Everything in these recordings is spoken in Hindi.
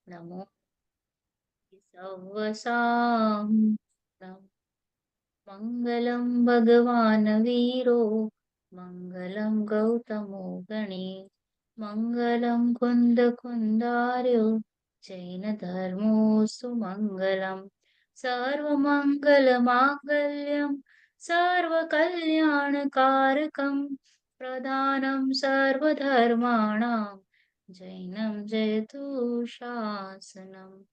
नमो सव्वसां मङ्गलं भगवान् वीरो मङ्गलं गौतमो गणे मङ्गलं कुन्दकुन्दार्यो जैनधर्मोऽस्तु मङ्गलम् सर्वमङ्गलमाङ्गल्यं सर्वकल्याणकारकं प्रधानं सर्वधर्माणां जैनं जयतु शासनम्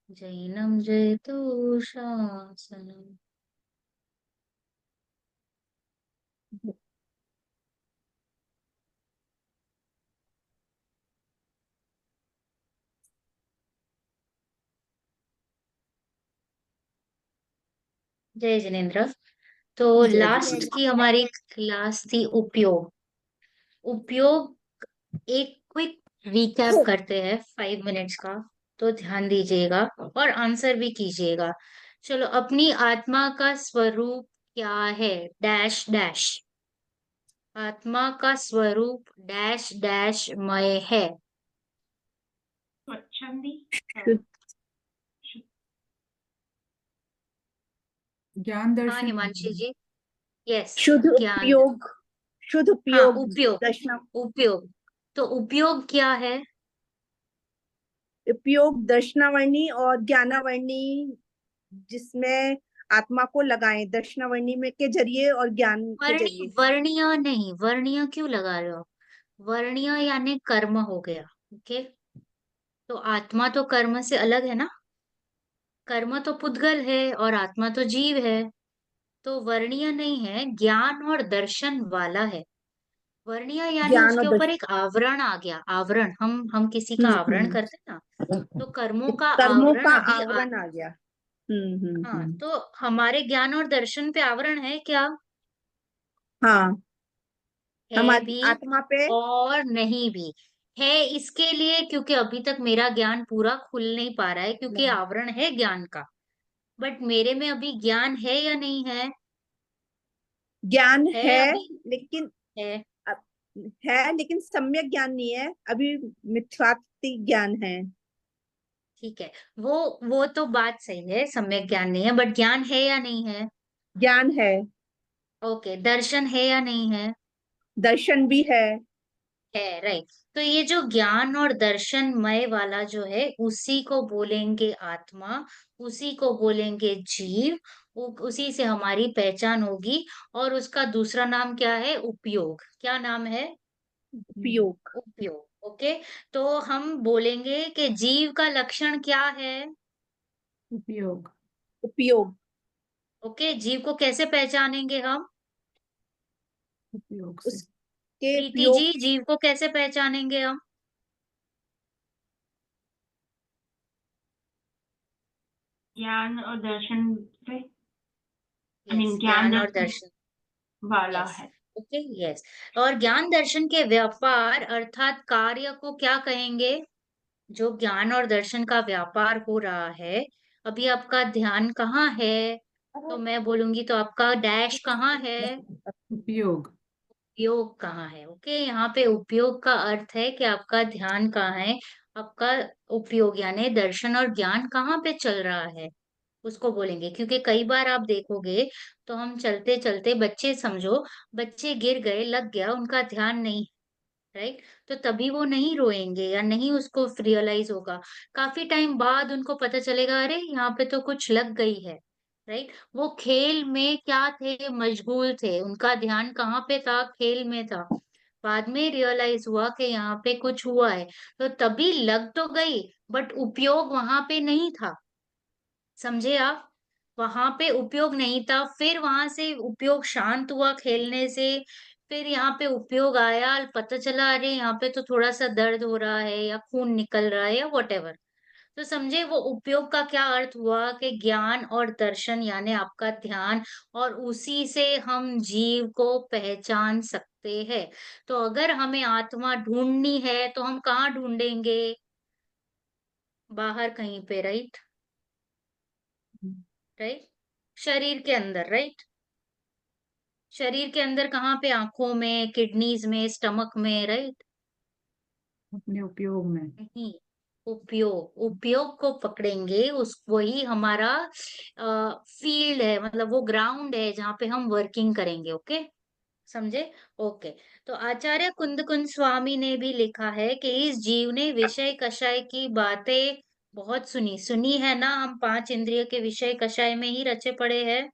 जैनं जयतु शासनम्। जय जिनेन्द्र। तो जय लास्ट जिनेन्द्र। की हमारी क्लास थी उपयोग। उपयोग एक क्विक रिकैप करते हैं 5 मिनट्स का। तो ध्यान दीजिएगा और आंसर भी कीजिएगा। चलो, अपनी आत्मा का स्वरूप क्या है? Dash dash. आत्मा का स्वरूप डैश डैश मय है। स्वच्छंदी शुद्ध ज्ञान हाँ दर्शन हिमांशी जी। यस। शुद्ध ज्ञान। उपयोग, शुद्ध हाँ, उपयोग उपयोग। दर्शन। उपयोग। तो उपयोग क्या है? उपयोग दर्शनावर्णी और ज्ञानावर्णी, जिसमें आत्मा को लगाएं, दर्शनावर्णी में के जरिए और ज्ञान के जरिए। वर्णीय नहीं, वर्णीय क्यों लगा रहे हो? वर्णीय यानी कर्म हो गया। ओके। तो आत्मा तो कर्म से अलग है ना। कर्म तो पुद्गल है और आत्मा तो जीव है। तो वर्णीय नहीं है, ज्ञान और दर्शन वाला है। वर्णीय यानी ज्ञान और उसके ऊपर दर्शन। एक आवरण आ गया। आवरण, हम किसी का आवरण हम्म। करते हैं ना। तो कर्मों का कर्मों आवरण का अभी आवरण आ गया। हाँ, तो हमारे ज्ञान और दर्शन पे आवरण है क्या? हाँ, है हमारी भी आत्मा पे। और नहीं भी। है इसके लिए क्योंकि अभी तक मेरा ज्ञान पूरा खुल नहीं पा रहा है, क्योंकि आवरण है ज्ञान का। बट मेरे में अभी ज्ञान है या नहीं है? ज्ञान है है, अभी। लेकिन है। है लेकिन सम्यक ज्ञान नहीं है अभी, मिथ्यात्व ज्ञान है। ठीक है। वो तो बात सही है, सम्यक ज्ञान नहीं है, बट ज्ञान है या नहीं है? ज्ञान है। ओके, दर्शन है या नहीं है? दर्शन भी है। है, राइट। तो ये जो ज्ञान और दर्शनमय वाला जो है, उसी को बोलेंगे आत्मा। उसी को बोलेंगे जीव। उसी से हमारी पहचान होगी। और उसका दूसरा नाम क्या है? उपयोग। क्या नाम है? उपयोग। उपयोग। ओके। तो हम बोलेंगे कि जीव का लक्षण क्या है? उपयोग। उपयोग। ओके, जीव को कैसे पहचानेंगे हम? उपयोग से। उसके प्रीति उपयोग। जी, जीव को कैसे पहचानेंगे हम? ज्ञान और दर्शन पे। आई यस, मीन ज्ञान ज्ञान और दर्शन दर्शन। वाला यस। है। ओके। यस। और ज्ञान दर्शन के व्यापार अर्थात कार्य को क्या कहेंगे? जो ज्ञान और दर्शन का व्यापार हो रहा है, अभी आपका ध्यान कहाँ है? तो मैं बोलूंगी तो आपका डैश कहाँ है? उपयोग। उपयोग कहाँ है? ओके, यहाँ पे उपयोग का अर्थ है कि आपका ध्यान कहाँ है। आपका उपयोग यानी दर्शन और ज्ञान कहाँ पे चल रहा है, उसको बोलेंगे। क्योंकि कई बार आप देखोगे तो हम चलते चलते, बच्चे समझो, बच्चे गिर गए, लग गया, उनका ध्यान नहीं, राइट। तो तभी वो नहीं रोएंगे या नहीं उसको रियलाइज होगा। काफी टाइम बाद उनको पता चलेगा, अरे यहाँ पे तो कुछ लग गई है, राइट। वो खेल में क्या थे, मशगूल थे, उनका ध्यान कहाँ पे था? खेल में था। बाद में रियलाइज हुआ कि यहाँ पे कुछ हुआ है। तो तभी लग तो गई, बट उपयोग वहां पे नहीं था। समझे आप? वहां पे उपयोग नहीं था, फिर वहां से उपयोग शांत हुआ खेलने से। फिर यहाँ पे उपयोग आया, पता चला अरे यहाँ पे तो थोड़ा सा दर्द हो रहा है या खून निकल रहा है या वॉटेवर। तो समझे वो उपयोग का क्या अर्थ हुआ कि ज्ञान और दर्शन यानी आपका ध्यान, और उसी से हम जीव को पहचान सकते हैं। तो अगर हमें आत्मा ढूंढनी है तो हम कहाँ ढूंढेंगे? बाहर कहीं पे, राइट। राइट। शरीर के अंदर, राइट। शरीर के अंदर कहाँ पे? आंखों में, किडनीज में, स्टमक में, राइट। अपने उपयोग में। नहीं, उपयोग को पकड़ेंगे, उस वही हमारा फील्ड है, मतलब वो ग्राउंड है जहाँ पे हम वर्किंग करेंगे। ओके, समझे? ओके। तो आचार्य कुंद कुंद स्वामी ने भी लिखा है कि इस जीव ने विषय कषाय की बातें बहुत सुनी है ना, हम पांच इंद्रिय के विषय कषाय में ही रचे पड़े हैं।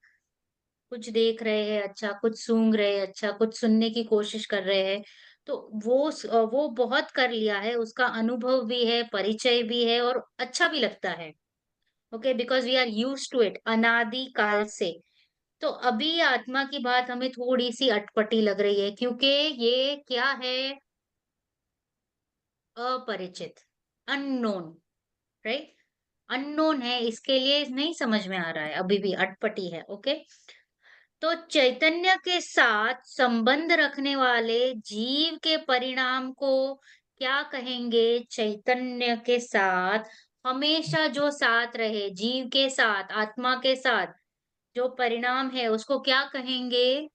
कुछ देख रहे हैं अच्छा, कुछ सूंघ रहे हैं अच्छा, कुछ सुनने की कोशिश कर रहे हैं। तो वो बहुत कर लिया है, उसका अनुभव भी है, परिचय भी है और अच्छा भी लगता है। Okay, because we are use to it अनादि काल से। तो अभी आत्मा की बात हमें थोड़ी सी अटपटी लग रही है, क्योंकि ये क्या है? अपरिचित, अननोन, राइट? अननोन है, इसके लिए नहीं समझ में आ रहा है, अभी भी अटपटी है। ओके, तो चैतन्य के साथ संबंध रखने वाले जीव के परिणाम को क्या कहेंगे? चैतन्य के साथ हमेशा जो साथ रहे, जीव के साथ, आत्मा के साथ जो परिणाम है उसको क्या कहेंगे?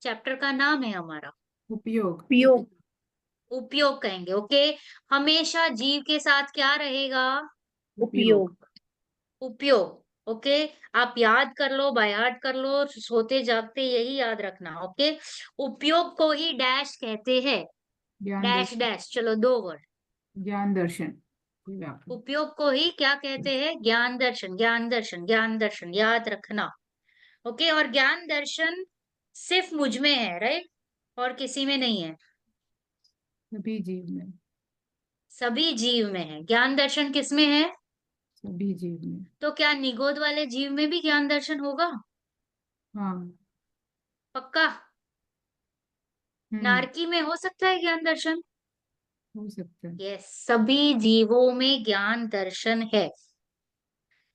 चैप्टर का नाम है हमारा उपयोग। उपयोग। उपयोग कहेंगे। ओके, हमेशा जीव के साथ क्या रहेगा? उपयोग। उपयोग। उपयोग। ओके, आप याद कर लो, बाय हार्ट कर लो, सोते जागते यही याद रखना। ओके, उपयोग को ही डैश कहते हैं। ज्ञान डैश दर्शन। डैश, चलो दो वर्ड। ज्ञान दर्शन। ये व्यापक। उपयोग को ही क्या कहते हैं? ज्ञान दर्शन, ज्ञान दर्शन, ज्ञान दर्शन, याद रखना। ओके, और ज्ञान दर्शन सिर्फ मुझ में है, राइट? और किसी में नहीं है, सभी जीव में। सभी जीव में है। ज्ञान दर्शन किस में है? सभी जीव में। तो क्या निगोद वाले जीव में भी ज्ञान दर्शन होगा? हाँ। पक्का? हम्म। नारकी में हो सकता है ज्ञान दर्शन? हो सकता है। यस, सभी जीवों में ज्ञान दर्शन है।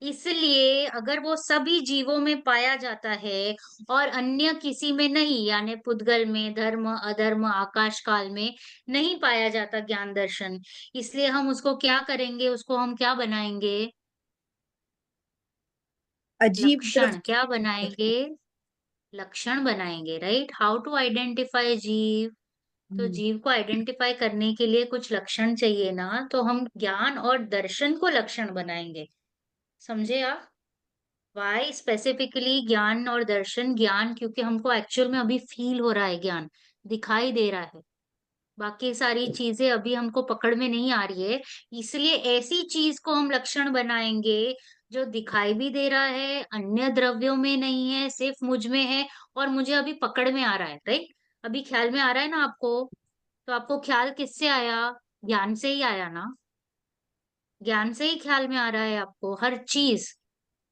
इसलिए अगर वो सभी जीवों में पाया जाता है और अन्य किसी में नहीं, यानी पुद्गल में, धर्म अधर्म आकाश काल में नहीं पाया जाता ज्ञान दर्शन, इसलिए हम उसको क्या करेंगे? उसको हम क्या बनाएंगे? अजीब लक्षण द्रव्य। क्या बनाएंगे? लक्षण बनाएंगे, राइट? हाउ टू आइडेंटिफाई जीव? तो हम्म। जीव को आइडेंटिफाई करने के लिए कुछ लक्षण चाहिए ना, तो हम ज्ञान और दर्शन को लक्षण बनाएंगे। समझे आप? वाई स्पेसिफिकली ज्ञान और दर्शन? ज्ञान क्योंकि हमको एक्चुअल में अभी फील हो रहा है, ज्ञान दिखाई दे रहा है, बाकी सारी चीजें अभी हमको पकड़ में नहीं आ रही है। इसलिए ऐसी चीज को हम लक्षण बनाएंगे जो दिखाई भी दे रहा है, अन्य द्रव्यों में नहीं है, सिर्फ मुझ में है और मुझे अभी पकड़ में आ रहा है, राइट? अभी ख्याल में आ रहा है ना आपको? तो आपको ख्याल किससे आया? ज्ञान से ही आया ना? ज्ञान से ही ख्याल में आ रहा है आपको हर चीज।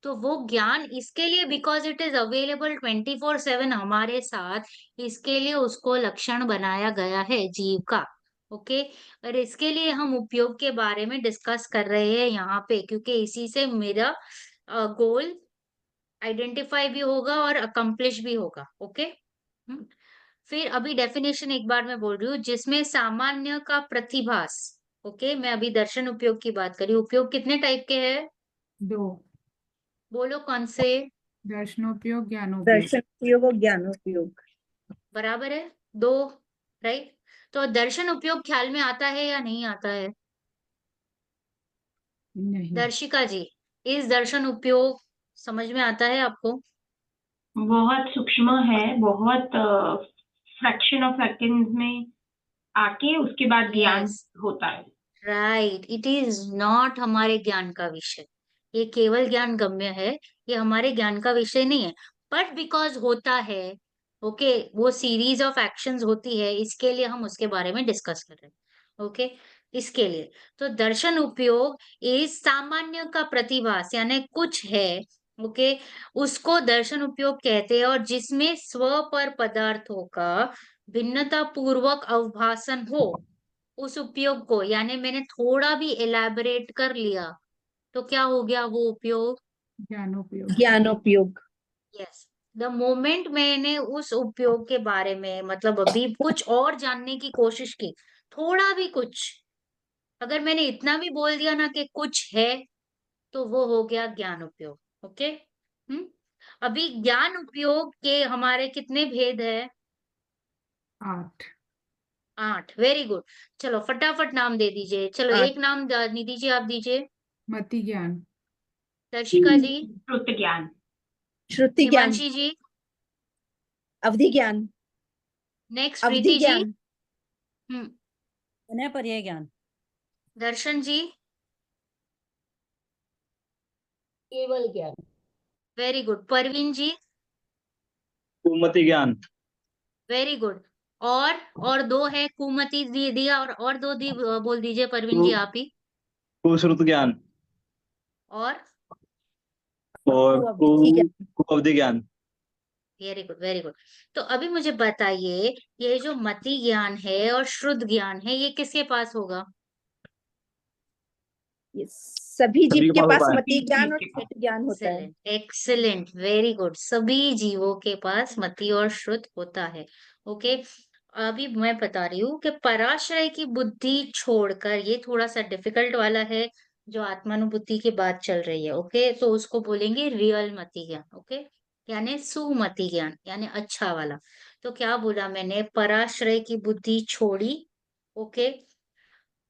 तो वो ज्ञान इसके लिए, बिकॉज इट इज अवेलेबल 24/7 हमारे साथ, इसके लिए उसको लक्षण बनाया गया है जीव का। ओके, और इसके लिए हम उपयोग के बारे में डिस्कस कर रहे हैं यहाँ पे, क्योंकि इसी से मेरा गोल आइडेंटिफाई भी होगा और अकम्प्लिश भी होगा। ओके, फिर अभी डेफिनेशन एक बार मैं बोल रही हूँ, जिसमें सामान्य का प्रतिभास। ओके, मैं अभी दर्शन उपयोग की बात करी। उपयोग कितने टाइप के हैं? दो। बोलो कौन से? दर्शनोपयोग, ज्ञानोपयोग। दर्शन उपयोग और ज्ञानोपयोग। बराबर है, दो, राइट? तो दर्शन उपयोग ख्याल में आता है या नहीं आता है? नहीं। दर्शिका जी, इस दर्शन उपयोग समझ में आता है आपको? बहुत सूक्ष्म है, बहुत फ्रैक्शन ऑफ सेकंड में आके उसके बाद यस, ज्ञान होता है। राइट, इट इज नॉट हमारे ज्ञान का विषय। ये केवल ज्ञान गम्य है, ये हमारे ज्ञान का विषय नहीं है। बट बिकॉज होता है, ओके, वो सीरीज ऑफ एक्शंस होती है, इसके लिए हम उसके बारे में डिस्कस कर रहे हैं। ओके, इसके लिए तो दर्शन उपयोग इस सामान्य का प्रतिभास, यानी कुछ है, ओके, उसको दर्शन उपयोग कहते हैं, और जिसमें स्व पर पदार्थों का भिन्नता पूर्वक अवभाषण हो, उस उपयोग को, यानी मैंने थोड़ा भी एलैबोरेट कर लिया तो क्या हो गया वो उपयोग? ज्ञानोपयोग। ज्ञानोपयोग। यस, द मोमेंट मैंने उस उपयोग के बारे में, मतलब अभी कुछ और जानने की कोशिश की, थोड़ा भी कुछ, अगर मैंने इतना भी बोल दिया ना कि कुछ है, तो वो हो गया ज्ञान उपयोग। ओके, अभी ज्ञान उपयोग के हमारे कितने भेद है? 8। 8, वेरी गुड। चलो फटाफट नाम दे दीजिए। चलो 8 एक नाम नहीं दीजिए, आप दीजिए। मति ज्ञान। दर्शिका जी। श्रुत ज्ञान। श्रुति ज्ञान, हिमांशी जी। अवधि ज्ञान, नेक्स्ट अवधि प्रीति जी। ज्ञान, हम्म। अनय पर्याय ज्ञान। दर्शन जी। केवल ज्ञान। Very good. परवीन जी। कुमति ज्ञान। Very good. और दो है, कुमति दिया, और दो बोल दीजिए परवीन जी आप ही। कुश्रुत ज्ञान और और अवधि ज्ञान। कुअवधि ज्ञान। Very good, very good. तो अभी मुझे बताइए, ये जो मति ज्ञान है और शुद्ध ज्ञान है, ये किसके पास होगा? ये सभी सभी जीव के के पास पास होता है। मति ज्ञान और के पास। श्रुति ज्ञान होता है। Excellent, excellent, very good. सभी जीवों के पास मति और श्रुत होता है। ओके। अभी मैं बता रही हूँ कि पराश्रय की बुद्धि छोड़कर, ये थोड़ा सा डिफिकल्ट वाला है, जो आत्मानुभूति की बात चल रही है। ओके, तो उसको बोलेंगे रियल मति ज्ञान। ओके, यानी सुमति ज्ञान, यानी अच्छा वाला। तो क्या बोला मैंने? पराश्रय की बुद्धि छोड़ी। ओके।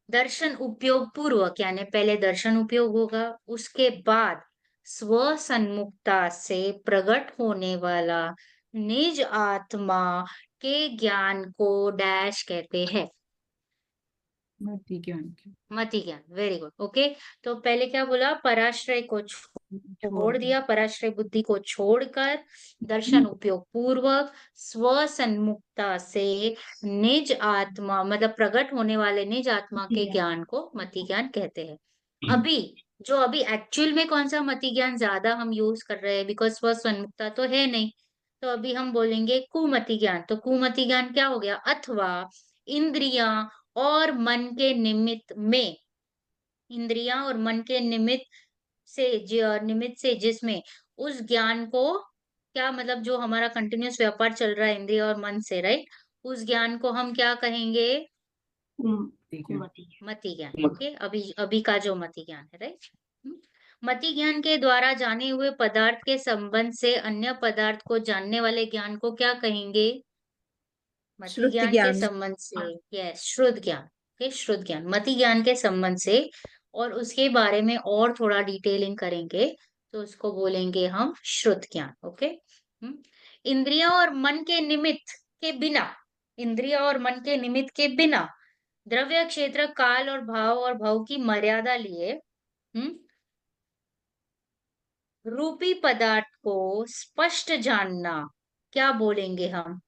दर्शन उपयोग पूर्वक, यानी पहले दर्शन उपयोग होगा, उसके बाद स्व सन्मुखता से प्रकट होने वाला निज आत्मा के ज्ञान को डैश कहते हैं? मति ज्ञान की मति ज्ञान। Very good. ओके। तो पहले क्या बोला? पराश्रय को छोड़ दिया, पराश्रय बुद्धि को छोड़कर दर्शन उपयोग पूर्वक स्व सन्मुखता से निज आत्मा, मतलब प्रकट होने वाले निज आत्मा के ज्ञान को मति ज्ञान कहते हैं। अभी एक्चुअल में कौन सा मति ज्ञान ज्यादा हम यूज कर रहे हैं, बिकॉज स्व सन्मुखता तो है नहीं। तो अभी हम बोलेंगे कुमति ज्ञान। तो कुमति ज्ञान क्या हो गया? अथवा इंद्रियां और मन के निमित्त में, इंद्रियां और मन के निमित्त से जिसमें उस ज्ञान को, क्या मतलब, जो हमारा कंटिन्यूअस व्यापार चल रहा है इंद्रिय और मन से, राइट, उस ज्ञान को हम क्या कहेंगे? कुमति। मति ज्ञान। ओके, अभी अभी का जो मति ज्ञान है, राइट। मति ज्ञान के द्वारा जाने हुए पदार्थ के संबंध से अन्य पदार्थ को जानने वाले ज्ञान को क्या कहेंगे? मति श्रुति ज्ञान के ज्ञान। संबंध से, यस, शुद्ध ज्ञान। ओके, शुद्ध ज्ञान मति ज्ञान के संबंध से, और उसके बारे में और थोड़ा डिटेलिंग करेंगे, तो उसको बोलेंगे हम श्रुत ज्ञान। ओके। इंद्रियों और मन के निमित्त के बिना, इंद्रिय और मन के निमित्त के बिना द्रव्य, क्षेत्र, काल और भाव की मर्यादा लिए रूपी पदार्थ को स्पष्ट जानना, क्या बोलेंगे हम?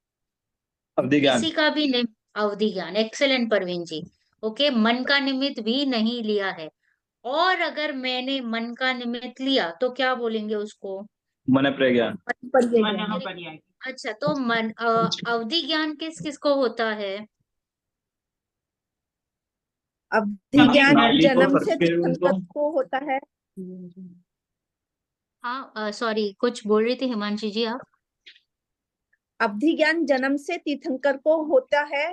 अवधि ज्ञान। किसी का भी निमित्त, अवधि ज्ञान। एक्सेलेंट परवीन जी। ओके, मन का निमित्त भी नहीं लिया है, और अगर मैंने मन का निमित्त लिया तो क्या बोलेंगे उसको? मन प्रज्ञान। पर्याय मन ज्ञान। पर्याय। अच्छा, तो अवधि ज्ञान किस किस को होता है? अवधि ज्ञान नाली को जन्म सर्प से के उनको। तीर्थंकर को होता है। हाँ, सॉरी, कुछ बोल रही थी हिमांशी जी आप? अवधि ज्ञान जन्म से तीर्थंकर को होता है,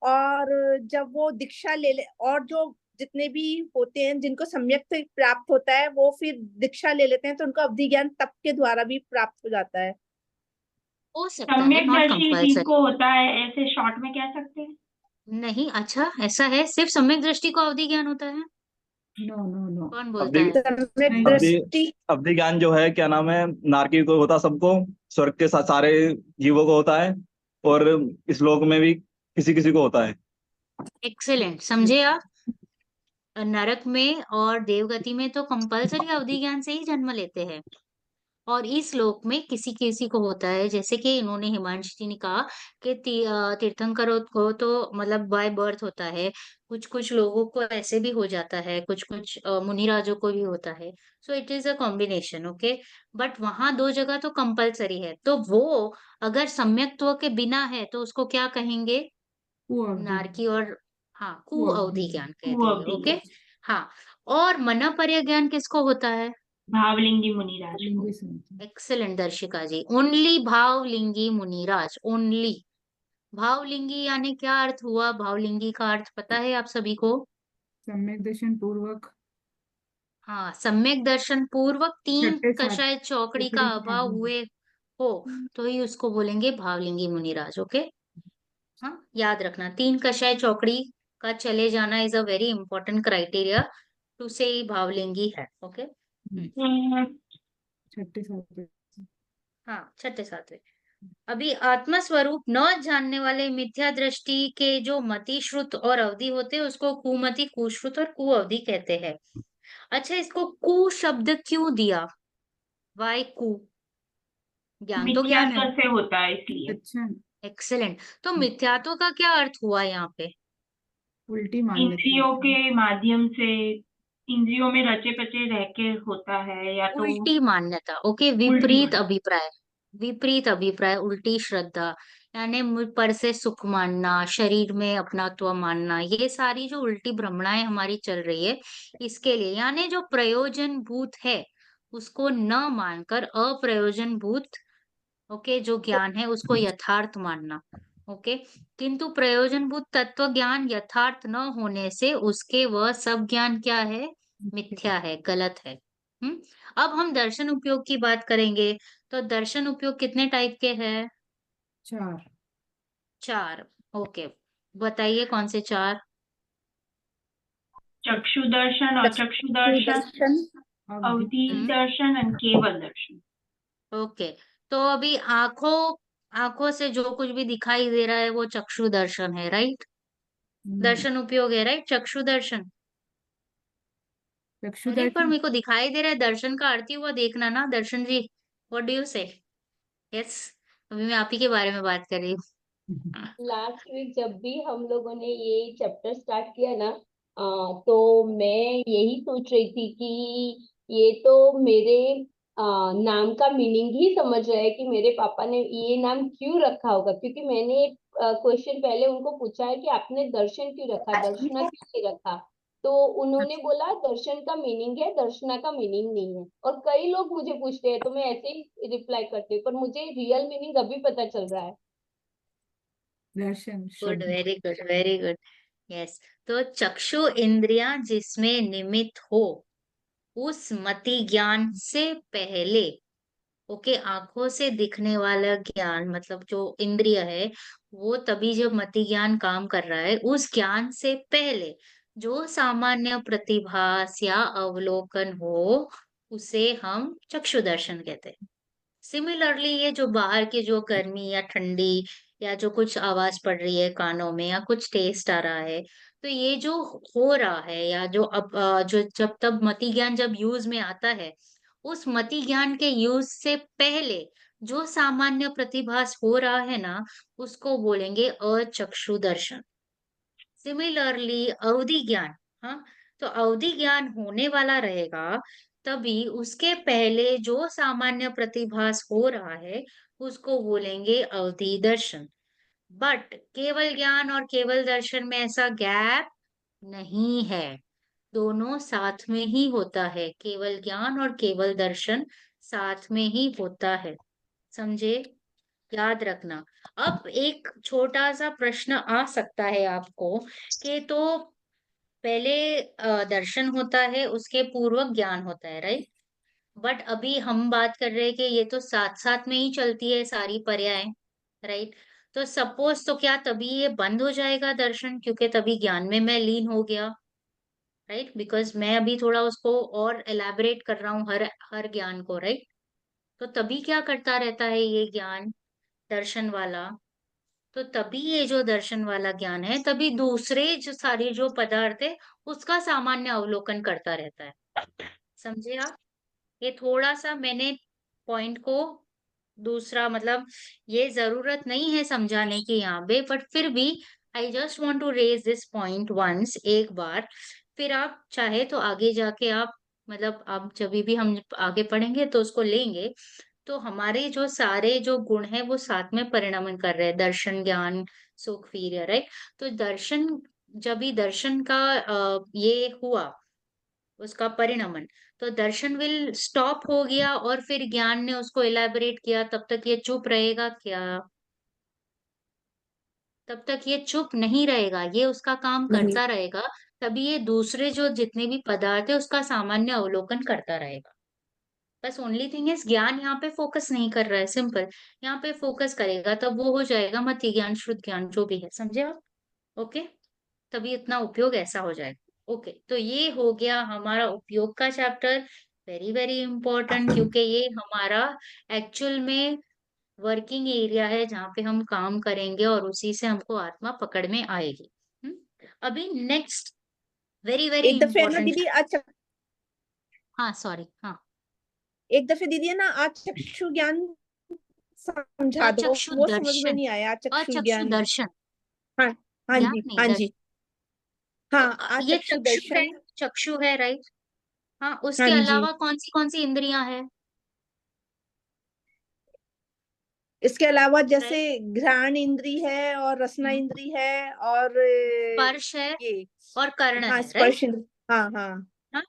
और जब वो दीक्षा ले ले, और जो जितने भी होते हैं जिनको सम्यक प्राप्त होता है, वो फिर दीक्षा ले लेते हैं, तो उनको अवधि ज्ञान तप के द्वारा भी प्राप्त हो जाता है। हो सकता है, सम्यक नॉट दर्शी कंपल्सरी। जिसको होता है, ऐसे शॉर्ट में कह सकते हैं। नहीं, अच्छा ऐसा है? सिर्फ सम्यक दृष्टि को अवधि ज्ञान होता है? No no no. कौन बोलता अवधि है? सम्यक नहीं। दृष्टि अवधि ज्ञान जो है, क्या नाम है, नारकी को होता सबको, स्वर्ग के सारे जीवों को होता है, और इस लोक में भी किसी किसी को होता है। एक्सेलेंट, समझे आप? नरक में और देवगति में तो कंपल्सरी अवधि ज्ञान से ही जन्म लेते हैं, और इस लोक में किसी किसी को होता है। जैसे कि इन्होंने, हिमांशी जी ने कहा कि तीर्थंकरों को तो मतलब बाय बर्थ होता है, कुछ कुछ लोगों को ऐसे भी हो जाता है, कुछ कुछ मुनिराजों को भी होता है। So it is a combination. Okay, but वहां दो जगह तो कंपल्सरी है, तो वो अगर सम्यक्त्व के बिना है तो उसको क्या कहेंगे? वो अवधि नारकी और, हाँ, कु वो अवधि अवधि ज्ञान कह देंगे। कुअवधि। ओके। हाँ, और मनपर्य ज्ञान किसको होता है? भावलिंगी मुनिराज को। लिंगी समझ। एक्सेलेंट दर्शिका जी। ओनली भावलिंगी मुनिराज, ओनली भावलिंगी। यानी क्या अर्थ हुआ? भावलिंगी का अर्थ पता है आप सभी को? सम्यक दर्शन पूर्वक हाँ, सम्यक दर्शन पूर्वक तीन छठे सात कषाय चौकड़ी का चौकड़ी अभाव हुए हो, तो ही उसको बोलेंगे भावलिंगी मुनिराज। ओके। हाँ, याद रखना, 3 कषाय चौकड़ी का चले जाना is a very important criteria to say भावलिंगी है। ओके। छठे सातवें। हाँ, छठे सातवें। अभी आत्मस्वरूप न जानने वाले मिथ्या दृष्टि के जो मति श्रुत और अवधि होते हैं उसको कुमति, कुश्रुत और कुअवधि कहते हैं। अच्छा, इसको कु शब्द क्यों दिया? वाई कु? ज्ञान तो ज्ञान है। मिथ्यात्व से होता है इसलिए। अच्छा, एक्सेलेंट। तो मिथ्यात्व का क्या अर्थ हुआ यहाँ पे? उल्टी मान लेते इंद्रियों हैं। के माध्यम से, इंद्रियों में रचे पचे रह के होता है, या तो उल्टी मान्यता। ओके, उल्टी विपरीत मान। अभिप्राय। विपरीत अभिप्राय, उल्टी श्रद्धा, यानी मुझ पर से सुख मानना, शरीर में अपनात्व मानना, ये सारी जो उल्टी भ्रमणाएं हमारी चल रही है, इसके लिए यानी जो प्रयोजन भूत है उसको न मानकर अप्रयोजन भूत, ओके, जो ज्ञान है उसको यथार्थ मानना। ओके। किंतु प्रयोजनभूत तत्व ज्ञान यथार्थ न होने से उसके वह सब ज्ञान क्या है? मिथ्या है, गलत है। हम्म। अब हम दर्शन उपयोग की बात करेंगे। तो दर्शन उपयोग कितने टाइप के हैं? 4। 4। ओके, बताइए कौन से 4? चक्षु दर्शन, अचक्षु दर्शन, दर्शन। अवधि। अवधि हम्म। दर्शन और केवल दर्शन। ओके। तो अभी आंखों आंखों से जो कुछ भी दिखाई दे रहा है वो चक्षु दर्शन है, राइट? नो, दर्शन उपयोग है, राइट, चक्षु दर्शन। चक्षु अरे पर दर्शन। मेरे को दिखाई दे रहा है, दर्शन का अर्थ ही हुआ देखना ना, दर्शन जी। व्हाट डू यू से? यस, अभी मैं आप ही के बारे में बात कर रही हूँ। लास्ट वीक जब भी हम लोगों ने ये चैप्टर स्टार्ट किया ना, तो मैं यही सोच रही थी कि ये तो मेरे नाम का मीनिंग ही समझ रहा है कि मेरे पापा ने ये नाम क्यों रखा होगा, क्योंकि मैंने क्वेश्चन पहले उनको पूछा है कि आपने दर्शन क्यों रखा, दर्शना क्यों नहीं रखा। तो उन्होंने बोला दर्शन का मीनिंग है, दर्शना का मीनिंग नहीं है। और कई लोग मुझे पूछते हैं तो मैं ऐसे ही रिप्लाई करती हूँ, पर मुझे रियल मीनिंग अभी पता चल रहा है। Darshan good, Shraddha. Very good, very good. Yes. तो चक्षु इंद्रियां जिसमें निमित्त हो उस मति ज्ञान से पहले, ओके, आंखों से दिखने वाला ज्ञान मतलब जो इंद्रिय है वो तभी जब मति ज्ञान काम कर रहा है, उस ज्ञान से पहले जो सामान्य प्रतिभास या अवलोकन हो उसे हम चक्षु दर्शन कहते हैं। सिमिलरली ये जो बाहर की जो गर्मी या ठंडी या जो कुछ आवाज पड़ रही है कानों में या कुछ टेस्ट आ रहा है, तो ये जो हो रहा है या जो अब जो जब तब मति ज्ञान जब यूज में आता है, उस मति ज्ञान के यूज से पहले जो सामान्य प्रतिभास हो रहा है ना, उसको बोलेंगे अचक्षु दर्शन। सिमिलरली अवधि ज्ञान, हाँ, तो अवधि ज्ञान होने वाला रहेगा तभी उसके पहले जो सामान्य प्रतिभास हो रहा है उसको बोलेंगे अवधि दर्शन। बट केवल ज्ञान और केवल दर्शन में ऐसा गैप नहीं है, दोनों साथ में ही होता है, केवल ज्ञान और केवल दर्शन साथ में ही होता है। समझे? याद रखना। अब एक छोटा सा प्रश्न आ सकता है आपको कि तो पहले दर्शन होता है उसके पूर्व ज्ञान होता है, राइट? बट अभी हम बात कर रहे हैं कि ये तो साथ साथ में ही चलती है सारी पर्याय, राइट? तो सपोज तो क्या तभी ये बंद हो जाएगा दर्शन क्योंकि तभी ज्ञान में मैं लीन हो गया, राइट? बिकॉज मैं अभी थोड़ा उसको और एलैबोरेट कर रहा हूँ हर हर ज्ञान को, राइट? तो तभी क्या करता रहता है ये ज्ञान दर्शन वाला? तो तभी ये जो दर्शन वाला ज्ञान है तभी दूसरे जो सारे जो पदार्थ है उसका सामान्य अवलोकन करता रहता है। समझे आप? ये थोड़ा सा मैंने पॉइंट को दूसरा मतलब ये जरूरत नहीं है समझाने की यहाँ पे, बट फिर भी I just want to raise this point once, एक बार। फिर आप चाहे तो आगे जाके आप मतलब आप जब भी हम आगे पढ़ेंगे तो उसको लेंगे, तो हमारे जो सारे जो गुण हैं वो साथ में परिणमन कर रहे हैं, दर्शन ज्ञान सुख वीर्य, राइट? तो दर्शन, जब भी दर्शन का ये हुआ उसका परिणमन, तो दर्शन विल स्टॉप हो गया और फिर ज्ञान ने उसको इलेबोरेट किया, तब तक ये चुप रहेगा क्या? तब तक ये चुप नहीं रहेगा, ये उसका काम नहीं। करता रहेगा। तभी ये दूसरे जो जितने भी पदार्थ है उसका सामान्य अवलोकन करता रहेगा। बस ओनली थिंग इज ज्ञान यहाँ पे फोकस नहीं कर रहा है, सिंपल। यहाँ पे फोकस करेगा तब वो हो जाएगा मति ज्ञान, शुद्ध ज्ञान, जो भी है, समझे आप? ओके, तभी इतना उपयोग ऐसा हो जाएगा। ओके, तो ये हो गया हमारा उपयोग का चैप्टर। वेरी वेरी इंपॉर्टेंट, क्योंकि ये हमारा एक्चुअल में वर्किंग एरिया है जहाँ पे हम काम करेंगे और उसी से हमको आत्मा पकड़ में आएगी। अभी नेक्स्ट वेरी वेरी एक दफे ना इंपॉर्टेंट। दीदी आज हाँ सॉरी, हाँ। एक दफे दीदी है ना आज चक्षु ज्ञान समझा दो, अचक्षु वो समझ में दर्शन, नहीं आया चक्षु अचक्षु ज्ञान। दर्शन, हाँ, हाँ ज्ञान जी, नहीं हाँ जी, दर्शन। तो हाँ ये आचक्षु चक्षु है, दर्शन। चक्षु है, राइट। हाँ, हाँ उसके जी, अलावा कौन सी इंद्रियां है? इसके अलावा जैसे राइट। घ्राण इंद्री है और रसना इंद्री है और स्पर्श है ये, और कर्ण हाँ है, राइट। स्पर्श इंद्री, हाँ हाँ। हाँ,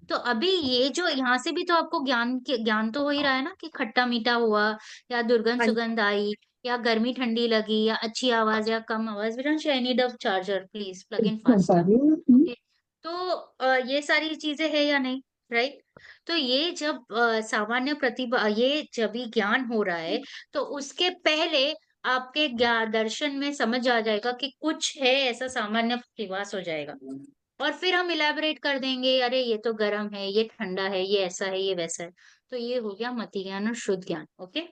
तो अभी ये जो यहाँ से भी तो आपको ज्ञान तो हो ही रहा है ना, कि खट्टा मीठा हुआ, या दुर्गंध हाँ सुगंध आई, या गर्मी ठंडी लगी, या अच्छी आवाज या कम आवाज। Viransh, I need a charger, please plug in faster. Okay, तो ये सारी चीजें है या नहीं, राइट। तो ये जब सामान्य प्रतिभा, ये जब भी ज्ञान हो रहा है, तो उसके पहले आपके ज्ञान दर्शन में समझ आ जाएगा कि कुछ है ऐसा, सामान्य प्रतिभास हो जाएगा। और फिर हम इलेबोरेट कर देंगे, अरे ये तो गर्म है, ये ठंडा है, ये ऐसा है, ये वैसा है। तो ये हो गया मति ज्ञान और शुद्ध ज्ञान। ओके,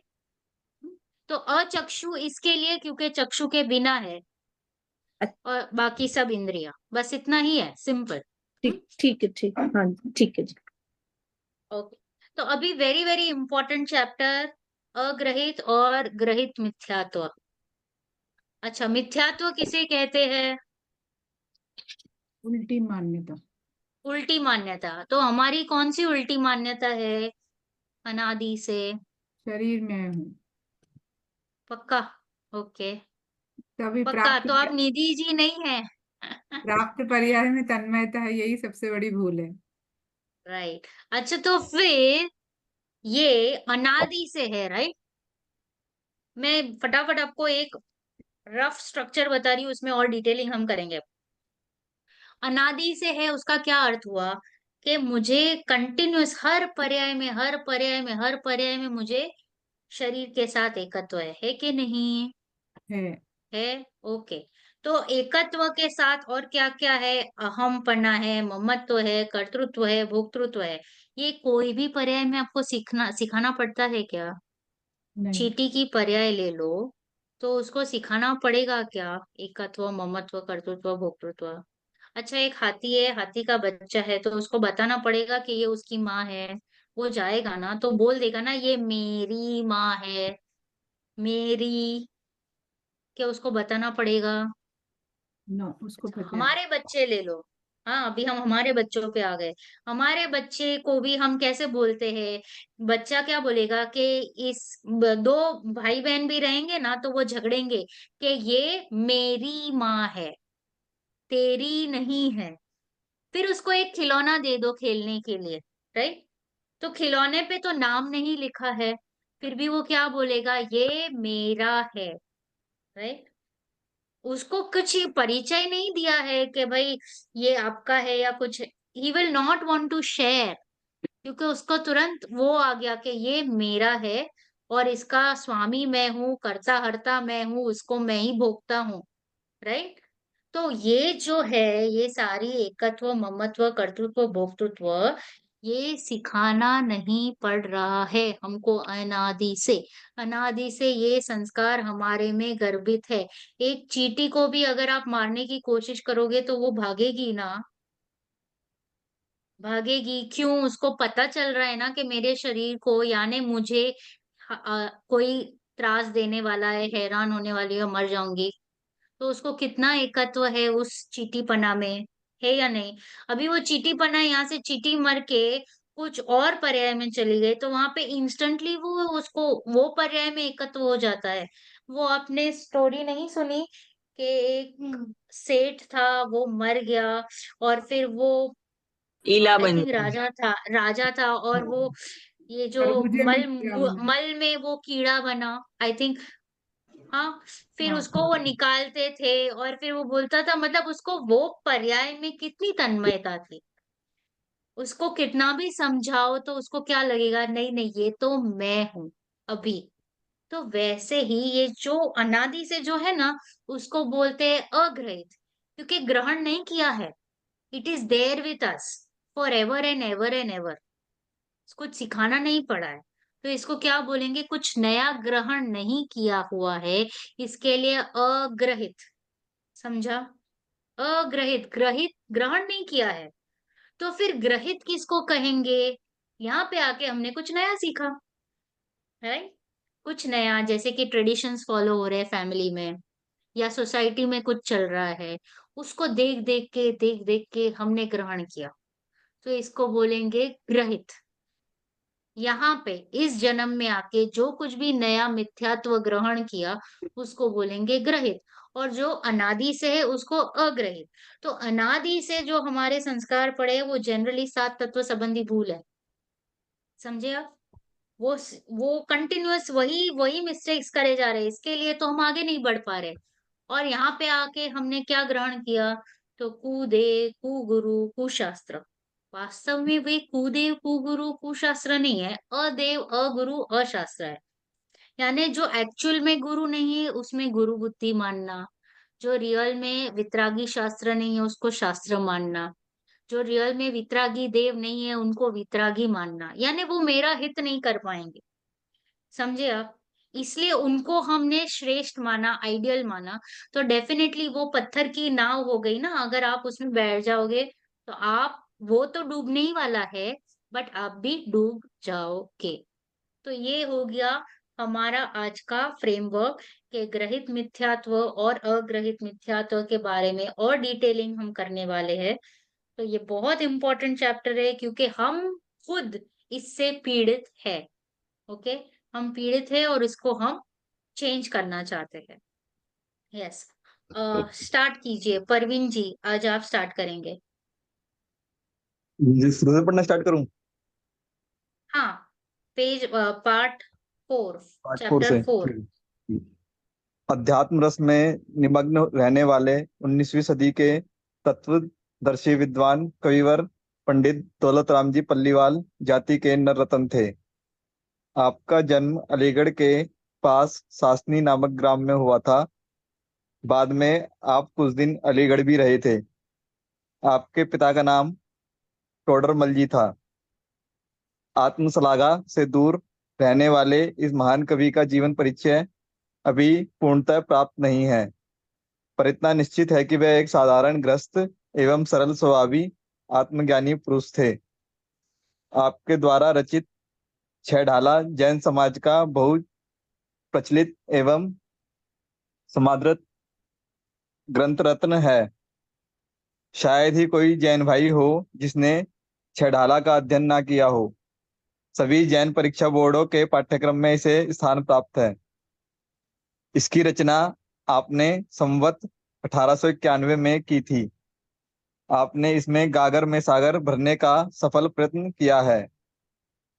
तो अचक्षु इसके लिए क्योंकि चक्षु के बिना है, अच्छा, और बाकी सब इंद्रिया, बस इतना ही है, सिंपल। ठीक ठीक है, ठीक, हाँ जी, ठीक है जी। ओके, तो अभी वेरी वेरी इंपॉर्टेंट चैप्टर, अग्रहित और ग्रहित मिथ्यात्व। अच्छा, मिथ्यात्व किसे कहते हैं? उल्टी मान्यता। उल्टी मान्यता। तो हमारी कौन सी उल्टी मान्यता है अनादि से? शरीर में हूँ, पक्का? ओके, तभी पक्का, प्राप्त तो आप निधि जी नहीं है। प्राप्त पर्याय में तन्मयता है, यही सबसे बड़ी भूल है। राइट। अच्छा, तो फिर ये अनादि से है, राइट। मैं फटाफट आपको एक रफ स्ट्रक्चर बता रही हूँ, उसमें और डिटेलिंग हम करेंगे। अनादि से है उसका क्या अर्थ हुआ? कि मुझे कंटिन्यूअस, हर पर्याय में, हर पर्याय में, हर पर्याय में मुझे शरीर के साथ एकत्व है कि नहीं? है। है। ओके, तो एकत्व के साथ और क्या क्या है? अहमपना है, ममत्व है, कर्तृत्व है, भोक्तृत्व है। ये कोई भी पर्याय में आपको सिखाना पड़ता है क्या? नहीं। चींटी की पर्याय ले लो, तो उसको सिखाना पड़ेगा क्या? एकत्व, ममत्व, कर्तृत्व, भोक्तृत्व। अच्छा, एक हाथी है, हाथी का बच्चा है, तो उसको बताना पड़ेगा कि ये उसकी माँ है। वो जाएगा ना तो बोल देगा ना, ये मेरी माँ है, मेरी। क्या उसको बताना पड़ेगा? नो, उसको अच्छा, पता है। हमारे बच्चे ले लो। हाँ, अभी हम हमारे बच्चों पे आ गए। हमारे बच्चे को भी हम कैसे बोलते हैं? बच्चा क्या बोलेगा कि दो भाई बहन भी रहेंगे ना तो वो झगड़ेंगे कि ये मेरी माँ है, तेरी नहीं है। फिर उसको एक खिलौना दे दो खेलने के लिए, राइट। तो खिलौने पे तो नाम नहीं लिखा है, फिर भी वो क्या बोलेगा? ये मेरा है, राइट। उसको कुछ परिचय नहीं दिया है कि भाई ये आपका है या कुछ। He will not want to share, क्योंकि उसको तुरंत वो आ गया कि ये मेरा है, और इसका स्वामी मैं हूँ, कर्ता हर्ता मैं हूँ, उसको मैं ही भोगता हूँ, राइट। तो ये जो है, ये सारी एकत्व, ममत्व, कर्तृत्व, भोक्तृत्व, ये सिखाना नहीं पड़ रहा है हमको अनादि से। अनादि से ये संस्कार हमारे में गर्भित है। एक चींटी को भी अगर आप मारने की कोशिश करोगे तो वो भागेगी ना, भागेगी क्यों? उसको पता चल रहा है ना कि मेरे शरीर को, यानी मुझे कोई त्रास देने वाला है, हैरान होने वाली है, मर जाऊंगी। तो उसको कितना एकत्व है उस चींटीपना में, है या नहीं? अभी वो चींटीपना यहाँ से चींटी मर के कुछ और पर्याय में चली गई, तो वहां पे इंस्टेंटली वो उसको वो पर्याय में एकत्व हो जाता है। वो आपने स्टोरी नहीं सुनी कि एक सेठ था, वो मर गया, और फिर वो ईला आई बन थिंक गई। राजा था, और वो ये जो खरबूजे में कीड़ा बना। मल में वो कीड़ा बना, आई थिंक। हाँ, फिर हाँ। उसको वो निकालते थे और फिर वो बोलता था, मतलब उसको वो पर्याय में कितनी तन्मयता थी। उसको कितना भी समझाओ तो उसको क्या लगेगा, नहीं नहीं ये तो मैं हूं अभी। तो वैसे ही ये जो अनादि से जो है ना, उसको बोलते हैं अग्रहित, क्योंकि ग्रहण नहीं किया है। It is there with us for ever and ever and ever. कुछ सिखाना नहीं पड़ा है। तो इसको क्या बोलेंगे, कुछ नया ग्रहण नहीं किया हुआ है, इसके लिए अग्रहित। समझा? अग्रहित, ग्रहित ग्रहण नहीं किया है। तो फिर ग्रहित किसको कहेंगे? यहाँ पे आके हमने कुछ नया सीखा है। कुछ नया, जैसे कि ट्रेडिशंस फॉलो हो रहे हैं फैमिली में, या सोसाइटी में कुछ चल रहा है, उसको देख देख के हमने ग्रहण किया, तो इसको बोलेंगे ग्रहित। यहाँ पे इस जन्म में आके जो कुछ भी नया मिथ्यात्व ग्रहण किया, उसको बोलेंगे ग्रहित। और जो अनादि से है उसको अग्रहित। तो अनादि से जो हमारे संस्कार पड़े हैं, वो जनरली सात तत्व संबंधी भूल है। समझे आप? वो कंटिन्यूअस वही वही मिस्टेक्स करे जा रहे हैं, इसके लिए तो हम आगे नहीं बढ़ पा रहे। और यहाँ पे आके हमने क्या ग्रहण किया? तो कुदेव कुगुरु कुशास्त्र। वास्तव में वे कुदेव कुगुरु कुशास्त्र नहीं है, अदेव अगुरु अशास्त्र है। यानी जो एक्चुअल में गुरु नहीं है उसमें गुरु बुद्धि मानना, जो रियल में वितरागी शास्त्र नहीं है उसको शास्त्र मानना, जो रियल में वितरागी देव नहीं है उनको वितरागी मानना, यानी वो मेरा हित नहीं कर पाएंगे। समझे आप? इसलिए उनको हमने श्रेष्ठ माना, आइडियल माना। तो डेफिनेटली वो पत्थर की नाव हो गई ना, अगर आप उसमें बैठ जाओगे तो आप, वो तो डूबने ही वाला है, बट आप भी डूब जाओगे। तो ये हो गया हमारा आज का फ्रेमवर्क, के ग्रहित मिथ्यात्व और अग्रहित मिथ्यात्व के बारे में और डिटेलिंग हम करने वाले हैं। तो ये बहुत इंपॉर्टेंट चैप्टर है, क्योंकि हम खुद इससे पीड़ित है। ओके, हम पीड़ित है और इसको हम चेंज करना चाहते हैं। यस। स्टार्ट कीजिए परवीन जी, आज आप स्टार्ट करेंगे। जी शुरू से पढ़ना स्टार्ट करूं? हाँ, पेज पार्ट 4, पार्ट 4 चैप्टर से 4। अध्यात्म रस में निमग्न रहने वाले 19वीं सदी के तत्वदर्शी विद्वान कविवर पंडित दौलत राम जी पल्लीवाल जाति के नर रतन थे। आपका जन्म अलीगढ़ के पास सासनी नामक ग्राम में हुआ था। बाद में आप कुछ दिन अलीगढ़ भी रहे थे। आपके पिता का नाम टोडरमल जी था। आत्मशलाघा से दूर रहने वाले इस महान कवि का जीवन परिचय अभी पूर्णतः प्राप्त नहीं है, पर इतना निश्चित है कि वह एक साधारण ग्रस्त एवं सरल स्वभावी आत्मज्ञानी पुरुष थे। आपके द्वारा रचित छह ढाला जैन समाज का बहुत प्रचलित एवं समादृत ग्रंथ रत्न है। शायद ही कोई जैन भाई हो जिसने छह ढाला का अध्ययन ना किया हो। सभी जैन परीक्षा बोर्डों के पाठ्यक्रम में इसे स्थान प्राप्त है। इसकी रचना आपने संवत 1891 में की थी। आपने इसमें गागर में सागर भरने का सफल प्रयत्न किया है।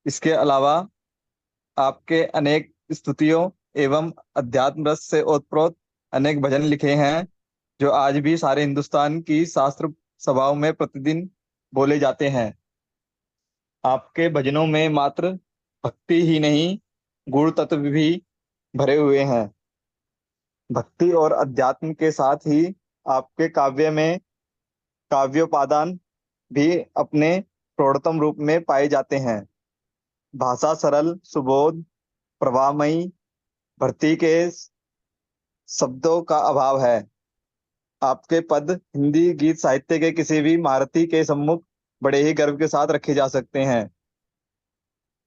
इसके अलावा आपके अनेक स्तुतियों एवं अध्यात्म रस से ओतप्रोत अनेक भजन लिखे हैं, जो आज भी सारे हिंदुस्तान की शास्त्र सभाओं में प्रतिदिन बोले जाते हैं। आपके भजनों में मात्र भक्ति ही नहीं, गुण तत्व भी भरे हुए हैं। भक्ति और अध्यात्म के साथ ही आपके काव्य में काव्योपादान भी अपने प्रौढ़तम रूप में पाए जाते हैं। भाषा सरल सुबोध प्रवाहमयी, भर्ती के शब्दों का अभाव है। आपके पद हिंदी गीत साहित्य के किसी भी महारथी के सम्मुख बड़े ही गर्व के साथ रखे जा सकते हैं।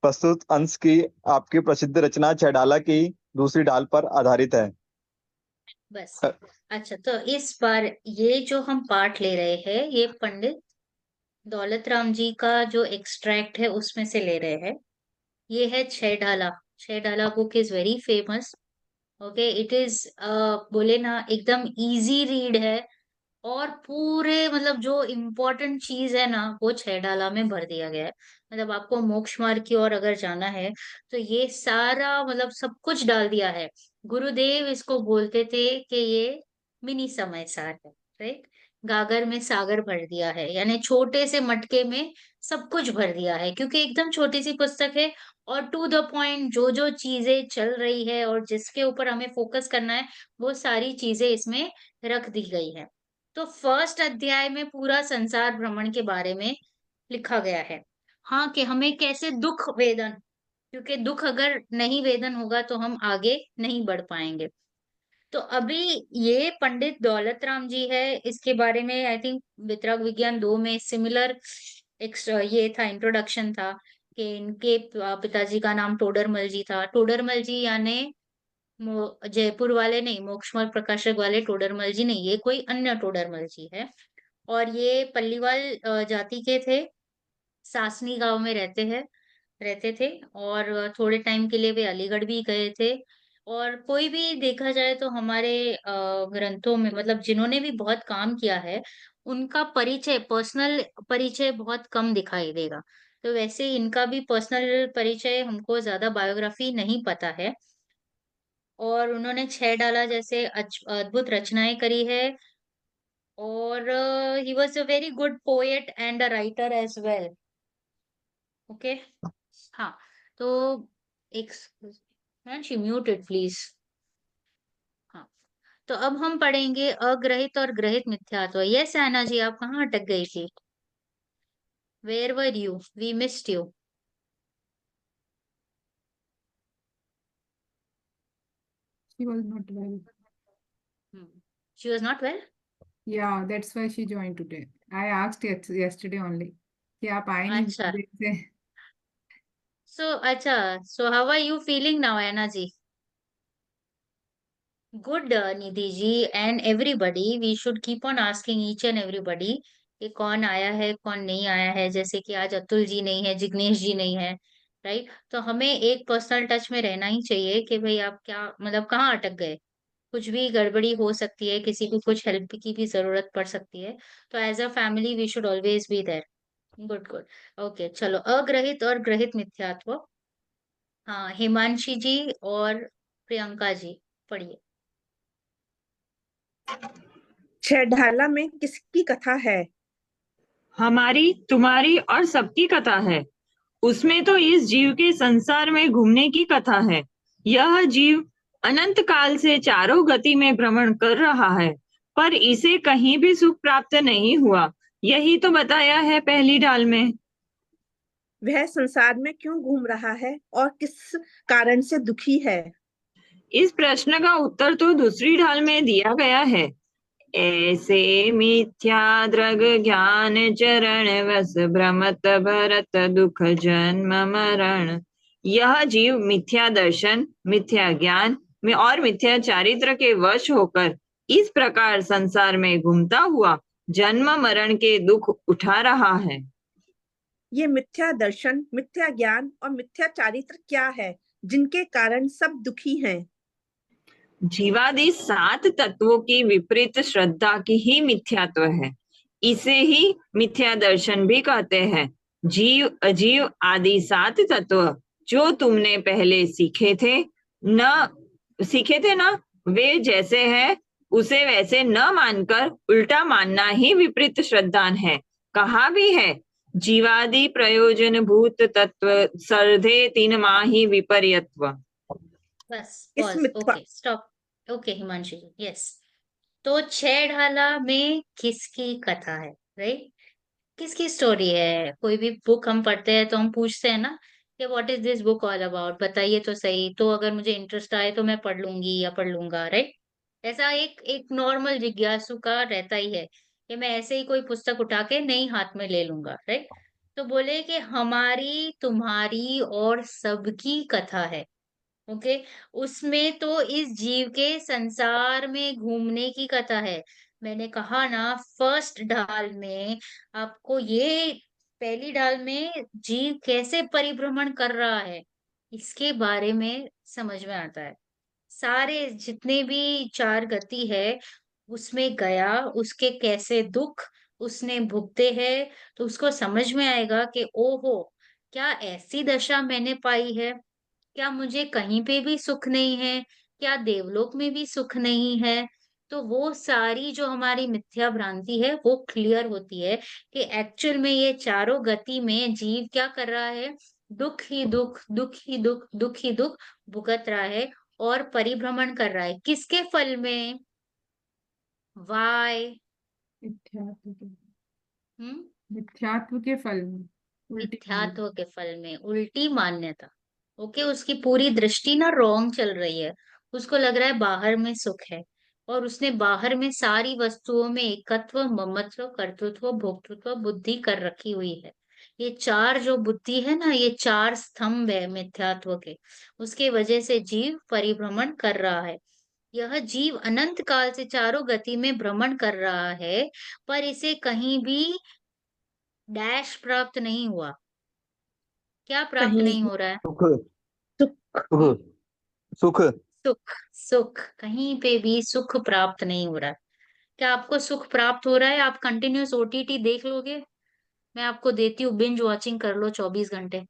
प्रस्तुत अंश की आपकी प्रसिद्ध रचना छह ढाला की दूसरी ढाल पर आधारित है। बस। अच्छा, तो इस बार ये जो हम पाठ ले रहे हैं, ये पंडित दौलत राम जी का जो एक्सट्रैक्ट है उसमें से ले रहे हैं। ये है छह ढाला। छह ढाला book is very famous. Okay, it is बोले ना एकदम इजी रीड है। और पूरे मतलब जो इम्पोर्टेंट चीज है ना, वो छह डाला में भर दिया गया है। मतलब आपको मोक्ष मार्ग की ओर अगर जाना है तो ये सारा मतलब सब कुछ डाल दिया है। गुरुदेव इसको बोलते थे कि ये मिनी समय सार है, राइट? गागर में सागर भर दिया है, यानी छोटे से मटके में सब कुछ भर दिया है, क्योंकि एकदम छोटी सी पुस्तक है और टू द पॉइंट जो जो चीजें चल रही है और जिसके ऊपर हमें फोकस करना है वो सारी चीजें इसमें रख दी गई है। तो फर्स्ट अध्याय में पूरा संसार भ्रमण के बारे में लिखा गया है। हाँ, कि हमें कैसे दुख वेदन, क्योंकि दुख अगर नहीं वेदन होगा तो हम आगे नहीं बढ़ पाएंगे। तो अभी ये पंडित दौलत राम जी है, इसके बारे में आई थिंक वितरक विज्ञान 2 में सिमिलर एक ये था, इंट्रोडक्शन था कि इनके पिताजी का नाम टोडरमल जी था। टोडरमल जी यानी जयपुर वाले नहीं, मोक्षमल प्रकाशक वाले टोडरमल जी नहीं, ये कोई अन्य टोडरमल जी है। और ये पल्लीवाल जाति के थे, सासनी गांव में रहते थे। और थोड़े टाइम के लिए वे अलीगढ़ भी गए थे। और कोई भी देखा जाए तो हमारे ग्रंथों में, मतलब जिन्होंने भी बहुत काम किया है, उनका परिचय, पर्सनल परिचय बहुत कम दिखाई देगा। तो वैसे ही इनका भी पर्सनल परिचय, हमको ज्यादा बायोग्राफी नहीं पता है। और उन्होंने 6 डाला जैसे अद्भुत रचनाएं करी है। और he was a very good poet and a writer as well. Okay. हाँ। तो एक, मैम शी म्यूटेड प्लीज। हाँ। तो अब हम पढ़ेंगे अग्रहित और ग्रहित मिथ्यात्व। यस ऐना जी, आप कहाँ अटक गई थी? Where were you? We missed you. She was not well. She was not well. Yeah, that's why she joined today. I asked yesterday only कि आप आए नहीं अच्छा। इतनी देर से। अच्छा, so how are you feeling now Anna ji? Good Nidhi ji and everybody, we should keep on asking each and everybody कि कौन आया है कौन नहीं आया है। जैसे कि आज अतुल जी नहीं है, जिग्नेश जी नहीं है, राइट? तो हमें एक पर्सनल टच में रहना ही चाहिए कि भाई आप क्या, मतलब कहाँ अटक गए। कुछ भी गड़बड़ी हो सकती है, किसी को कुछ हेल्प की भी जरूरत पड़ सकती है। तो as a family we should always be there. Good good. Okay, चलो अग्रहित और ग्रहित मिथ्यात्व। हाँ, हिमांशी जी और प्रियंका जी पढ़िए। छह ढाला में किसकी कथा है? हमारी, तुम्हारी और सबकी कथा है। उसमें तो इस जीव के संसार में घूमने की कथा है। यह जीव अनंत काल से चारों गति में भ्रमण कर रहा है, पर इसे कहीं भी सुख प्राप्त नहीं हुआ। यही तो बताया है पहली ढाल में। वह संसार में क्यों घूम रहा है और किस कारण से दुखी है? इस प्रश्न का उत्तर तो दूसरी ढाल में दिया गया है। ऐसे मिथ्या दृग ज्ञान चरण वस भ्रमत भरत दुख जन्म मरण। यह जीव मिथ्या दर्शन, मिथ्या ज्ञान में और मिथ्या चारित्र के वश होकर इस प्रकार संसार में घूमता हुआ जन्म मरण के दुख उठा रहा है। ये मिथ्या दर्शन, मिथ्या ज्ञान और मिथ्या चारित्र क्या है जिनके कारण सब दुखी हैं? जीवादि 7 तत्वों की विपरीत श्रद्धा की ही मिथ्यात्व है। इसे ही मिथ्या दर्शन भी कहते हैं। जीव अजीव आदि 7 तत्व जो तुमने पहले सीखे थे ना, वे जैसे है उसे वैसे न मानकर उल्टा मानना ही विपरीत श्रद्धा है। कहा भी है, जीवादि प्रयोजन भूत तत्व सर्धे 3 माही विपर्यत्व। बस इस पॉज, मिथ्या ओके स्टॉप। ओके हिमांशु जी, यस। तो 6 ढाला में किसकी कथा है, राइट? किसकी स्टोरी है? कोई भी बुक हम पढ़ते हैं तो हम पूछते हैं ना कि what is this book all about, बताइए तो सही, तो अगर मुझे इंटरेस्ट आए तो मैं पढ़ लूंगी या पढ़ लूंगा, राइट? ऐसा एक एक नॉर्मल जिज्ञासु का रहता ही है कि मैं ऐसे ही कोई पुस्तक उठा के नहीं हाथ में ले लूंगा, राइट? तो बोले कि हमारी, तुम्हारी और सबकी कथा है। ओके। उसमें तो इस जीव के संसार में घूमने की कथा है। मैंने कहा ना, फर्स्ट ढाल में आपको ये, पहली ढाल में जीव कैसे परिभ्रमण कर रहा है इसके बारे में समझ में आता है। सारे जितने भी 4 गति है उसमें गया, उसके कैसे दुख उसने भुगते हैं, तो उसको समझ में आएगा कि ओहो, क्या ऐसी दशा मैंने पाई है, क्या मुझे कहीं पे भी सुख नहीं है, क्या देवलोक में भी सुख नहीं है, तो वो सारी जो हमारी मिथ्या भ्रांति है वो क्लियर होती है कि एक्चुअल में ये चारों गति में जीव क्या कर रहा है, दुख ही दुख, दुख ही दुख, दुख ही दुख भुगत रहा है और परिभ्रमण कर रहा है। किसके फल में? वाय। मिथ्यात्व के हम्म मिथ्यात्व के फल में, उल्टी मानना। मिथ्यात्व के फल में, उल्टी मान्यता। ओके, उसकी पूरी दृष्टि ना रॉन्ग चल रही है। उसको लग रहा है बाहर में सुख है, और उसने बाहर में सारी वस्तुओं में एकत्व, ममत्व, कर्तृत्व, भोक्तृत्व बुद्धि कर रखी हुई है। ये चार जो बुद्धि है ना, ये चार स्तंभ है मिथ्यात्व के। उसके वजह से जीव परिभ्रमण कर रहा है। यह जीव अनंत काल से चारों गति में भ्रमण कर रहा है, पर इसे कहीं भी डैश प्राप्त नहीं हुआ। क्या प्राप्त कहीं नहीं हो रहा है? सुख सुख। हम्म सुख सुख। सुख। सुख कहीं पे भी सुख प्राप्त नहीं हो रहा है। क्या आपको सुख प्राप्त हो रहा है? आप कंटिन्यूस ओटीटी देख लोगे? मैं आपको देती हूँ, बिंज वॉचिंग कर लो 24 घंटे।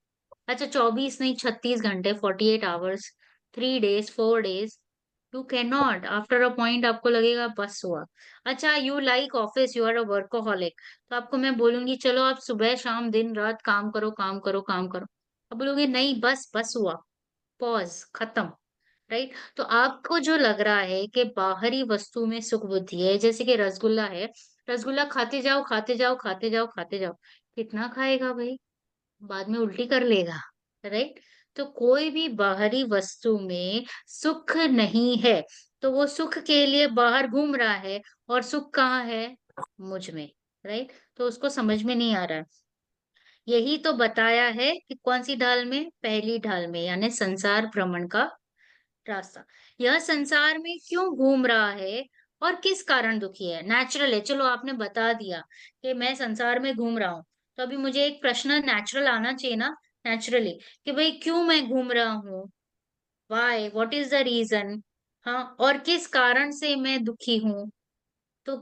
अच्छा, 24 नहीं, 36 घंटे, 48 hours, 3 days, 4 days. You can not. After a point आपको लगेगा बस हुआ। अच्छा, you like office, you are a workaholic, तो आपको मैं बोलूंगी चलो आप सुबह शाम दिन रात काम करो, काम करो, काम करो। आप बोलोगे नहीं, बस बस हुआ, पॉज, खत्म। राइट? तो आपको जो लग रहा है कि बाहरी वस्तु में सुख बुद्धि है, जैसे कि रसगुल्ला है, रसगुल्ला खाते जाओ, खाते जाओ, खाते जाओ, खाते जाओ, कितना खाएगा भाई? बाद में उल्टी कर लेगा। राइट? तो कोई भी बाहरी वस्तु में सुख नहीं है, तो वो सुख के लिए बाहर घूम रहा है, और सुख कहाँ है? मुझ में। राइट? तो उसको समझ में नहीं आ रहा है। यही तो बताया है कि कौन सी ढाल में? पहली ढाल में, यानी संसार भ्रमण का रास्ता। यह संसार में क्यों घूम रहा है और किस कारण दुखी है? नेचुरल है, चलो आपने बता दिया कि मैं संसार में घूम रहा हूँ, तो अभी मुझे एक प्रश्न नेचुरल आना चाहिए ना, नेचुरली, कि भाई क्यों मैं घूम रहा हूँ? Why, what is the reason? हाँ, और किस कारण से मैं दुखी हूँ? तो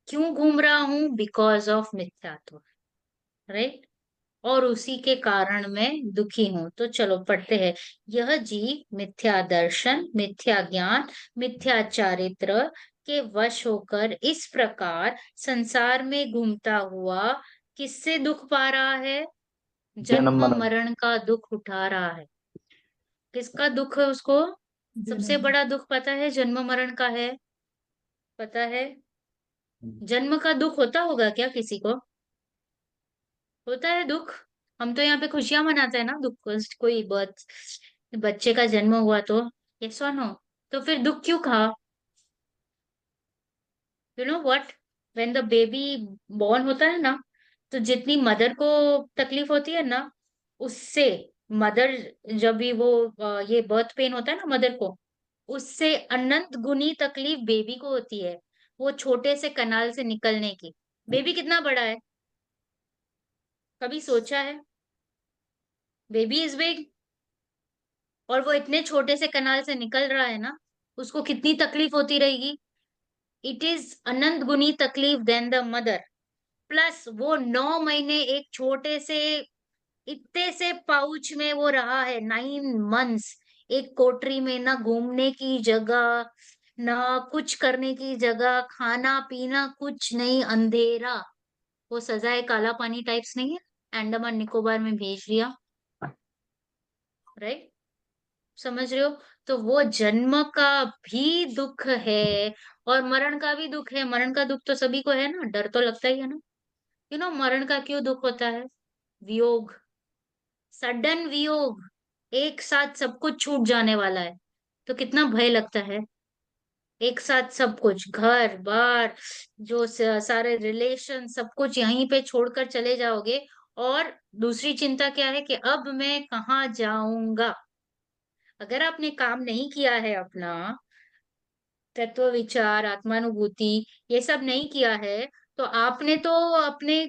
क्यों घूम रहा हूँ? बिकॉज ऑफ मिथ्यात्व। राइट? और उसी के कारण मैं दुखी हूं। तो चलो पढ़ते हैं। यह जीव मिथ्या दर्शन, मिथ्या ज्ञान, मिथ्या चारित्र के वश होकर इस प्रकार संसार में घूमता हुआ किससे दुख पा रहा है? जन्म जन्म मरण। मरण का दुख उठा रहा है। किसका दुख है उसको? सबसे जन्म। बड़ा दुख पता है जन्म मरण का है? पता है? जन्म का दुख होता होगा क्या किसी को? होता है दुख? हम तो यहाँ पे खुशियां मनाते हैं ना, दुख कोई बर्थ, बच्चे का जन्म हुआ तो, यस और नो? तो फिर दुख क्यों कहा? You know what, when the baby born होता है ना, तो जितनी मदर को तकलीफ होती है ना, उससे मदर, जब भी वो ये बर्थ पेन होता है ना मदर को, उससे अनंत गुनी तकलीफ बेबी को होती है, वो छोटे से कनाल से निकलने की। बेबी कितना बड़ा है? कभी सोचा है? बेबी इज बिग, और वो इतने छोटे से कनाल से निकल रहा है ना, उसको कितनी तकलीफ होती रहेगी? इट इज अनंत गुनी तकलीफ देन द मदर। प्लस वो 9 महीने एक छोटे से, इतने से पाउच में वो रहा है, 9 मंथ्स, एक कोठरी में, ना घूमने की जगह, ना कुछ करने की जगह, खाना पीना कुछ नहीं, अंधेरा। वो सजाए काला पानी टाइप्स नहीं है, अंडमान निकोबार में भेज दिया। राइट? समझ रहे हो? तो वो जन्म का भी दुख है, और मरण का भी दुख है। मरण का दुख तो सभी को है ना, डर तो लगता ही है ना। मरण का क्यों दुख होता है? वियोग, सडन वियोग, एक साथ सब कुछ छूट जाने वाला है, तो कितना भय लगता है। एक साथ सब कुछ, घर बार, जो सारे रिलेशन, सब कुछ यहीं पे छोड़कर चले जाओगे। और दूसरी चिंता क्या है कि अब मैं कहाँ जाऊंगा? अगर आपने काम नहीं किया है अपना, तत्व विचार, आत्मानुभूति, ये सब नहीं किया है, तो आपने तो अपने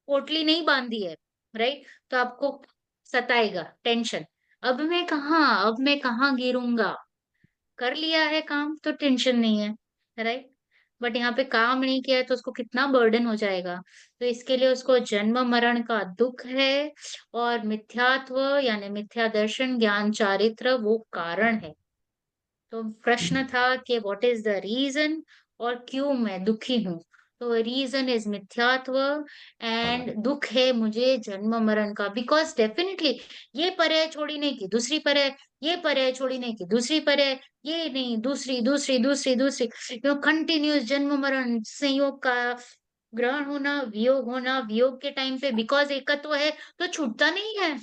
पोटली नहीं बांधी है। राइट? तो आपको सताएगा टेंशन, अब मैं कहाँ, अब मैं कहाँ गिरूंगा? कर लिया है काम तो टेंशन नहीं है। राइट? बट यहाँ पे काम नहीं किया है तो उसको कितना बर्डन हो जाएगा। तो इसके लिए उसको जन्म मरण का दुख है, और मिथ्यात्व यानी मिथ्या दर्शन, ज्ञान, चारित्र वो कारण है। तो प्रश्न था कि व्हाट इज द रीजन, और क्यों मैं दुखी हूँ। तो रीजन इज मिथ्यात्व, एंड दुख है मुझे जन्म मरण का, बिकॉज डेफिनेटली ये पर्याय छोड़ने की दूसरी पर्याय, ये पर्याय छोड़ने की दूसरी पर्याय, ये नहीं दूसरी दूसरी दूसरी दूसरी, कंटिन्यूस जन्म मरण संयोग का ग्रहण होना, वियोग होना, वियोग के टाइम पे बिकॉज एकत्व है तो छूटता नहीं है।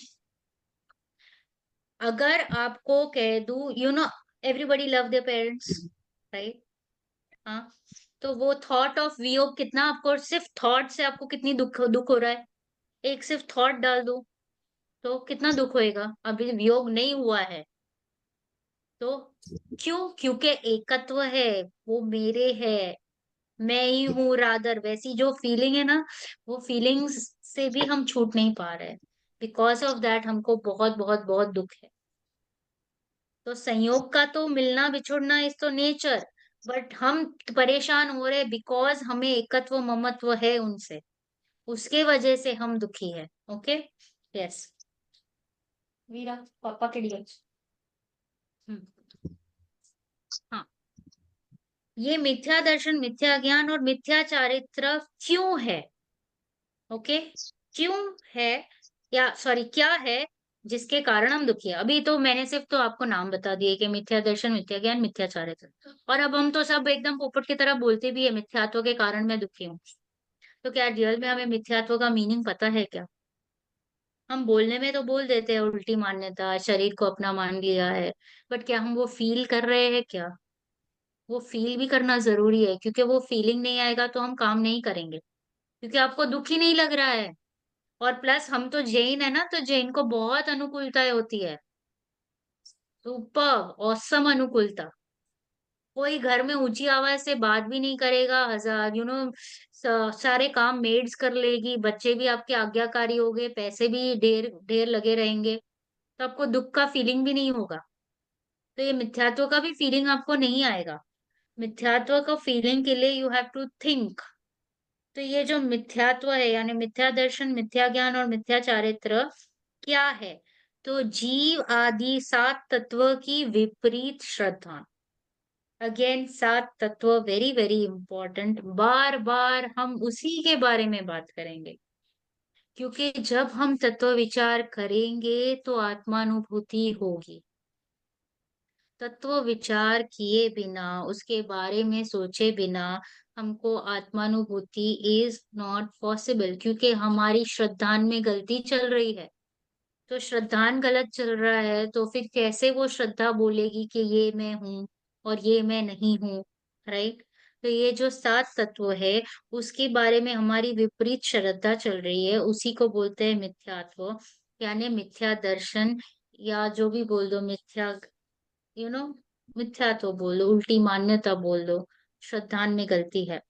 अगर आपको कह दूं, everybody love their parents, right? हाँ, तो वो थॉट ऑफ वियोग कितना आपको, सिर्फ थॉट से आपको कितनी दुख दुख हो रहा है, एक सिर्फ थॉट डाल दो तो कितना दुख होएगा। अभी वियोग नहीं हुआ है तो क्यों? क्योंकि एकत्व है, वो मेरे है, मैं ही हूँ रादर, वैसी जो फीलिंग है ना, वो फीलिंग्स से भी हम छूट नहीं पा रहे हैं। बिकॉज ऑफ दैट हमको बहुत बहुत बहुत दुख है। तो संयोग का तो मिलना बिछुड़ना इज तो नेचर, बट हम परेशान हो रहे बिकॉज हमें एकत्व ममत्व है उनसे, उसके वजह से हम दुखी है। ओके, यस वीरा, पापा के लिए। हम्म, हाँ, ये मिथ्या दर्शन, मिथ्या ज्ञान और मिथ्या चारित्र क्यों है? ओके, क्यों है, या सॉरी क्या है जिसके कारण हम दुखी है? अभी तो मैंने सिर्फ तो आपको नाम बता दिए कि मिथ्या दर्शन, मिथ्या ज्ञान, मिथ्या चारित्र, और अब हम तो सब एकदम पोपट की तरह बोलते भी है मिथ्यात्व के कारण मैं दुखी हूँ। तो क्या रियल में हमें मिथ्यात्व का मीनिंग पता है क्या? हम बोलने में तो बोल देते हैं उल्टी मान्यता, शरीर को अपना मान लिया है, बट क्या हम वो फील कर रहे हैं क्या? वो फील भी करना जरूरी है, क्योंकि वो फीलिंग नहीं आएगा तो हम काम नहीं करेंगे, क्योंकि आपको दुख ही नहीं लग रहा है। और प्लस हम तो जैन है ना, तो जैन को बहुत अनुकूलताएं होती है, सुपर औसम अनुकूलता। कोई घर में ऊंची आवाज से बात भी नहीं करेगा, हजार सारे काम मेड्स कर लेगी, बच्चे भी आपके आज्ञाकारी हो गए, पैसे भी ढेर ढेर लगे रहेंगे, तो आपको दुख का फीलिंग भी नहीं होगा। तो ये मिथ्यात्व का भी फीलिंग आपको नहीं आएगा। मिथ्यात्व का फीलिंग के लिए यू हैव टू थिंक। तो ये जो मिथ्यात्व है, यानी मिथ्या दर्शन, मिथ्या ज्ञान और मिथ्या चारित्र क्या है? तो जीव आदि सात तत्व की विपरीत श्रद्धा। अगेन सात तत्व वेरी वेरी इंपॉर्टेंट, बार बार हम उसी के बारे में बात करेंगे, क्योंकि जब हम तत्व विचार करेंगे तो आत्मानुभूति होगी। तत्व विचार किए बिना, उसके बारे में सोचे बिना हमको आत्मानुभूति इज नॉट पॉसिबल, क्योंकि हमारी श्रद्धान में गलती चल रही है। तो श्रद्धान गलत चल रहा है तो फिर कैसे वो श्रद्धा बोलेगी कि ये मैं हूँ और ये मैं नहीं हूँ, राइट? तो ये जो सात तत्व है उसके बारे में हमारी विपरीत श्रद्धा चल रही है, उसी को बोलते हैं मिथ्यात्व, यानी मिथ्या दर्शन, या जो भी बोल दो मिथ्या, यू नो मिथ्या तो बोल दो, उल्टी मान्यता बोल दो, श्रद्धान में गलती है।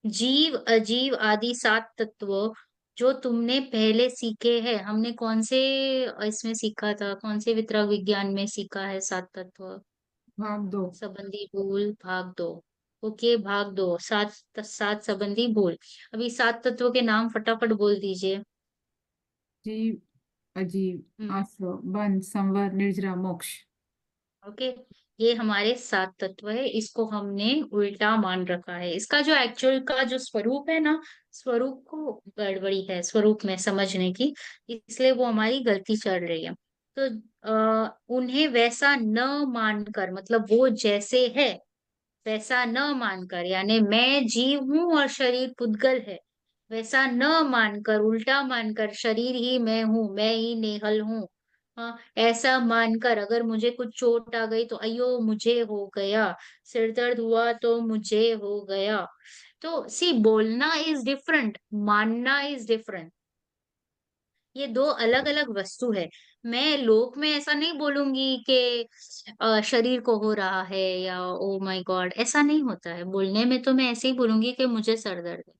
जीव अजीव आदि सात तत्व जो तुमने पहले सीखे हैं, हमने कौन से इसमें सीखा था, कौन से वितरक विज्ञान में सीखा है? सात तत्व भाग दो। संबंधी भूल भाग दो। ओके, भाग दो, सात सात संबंधी भूल। अभी सात तत्वों के नाम फटाफट बोल दीजिए। जीव, अजीव, हम्म, आश्रव, बंध, संवर, निर्जरा, मोक्ष। ओके, ये हमारे सात तत्व है, इसको हमने उल्टा मान रखा है। इसका जो एक्चुअल का जो स्वरूप है ना, स्वरूप को गड़बड़ी है स्वरूप में समझने की, इसलिए वो हमारी गलती चल रही है। तो उन्हें वैसा न मानकर, मतलब वो जैसे है वैसा न मानकर, यानी मैं जीव हूं और शरीर पुद्गल है, वैसा न मानकर, उल्टा मानकर शरीर ही मैं हूँ, मैं ही नेहल हूँ, हाँ, ऐसा मानकर अगर मुझे कुछ चोट आ गई तो अयो मुझे हो गया, सिर दर्द हुआ तो मुझे हो गया। तो सी, बोलना इज डिफरेंट, मानना इज डिफरेंट, ये दो अलग अलग वस्तु है। मैं लोक में ऐसा नहीं बोलूंगी कि शरीर को हो रहा है, या ओ माय गॉड, ऐसा नहीं होता है। बोलने में तो मैं ऐसे ही बोलूंगी कि मुझे सर दर्द है,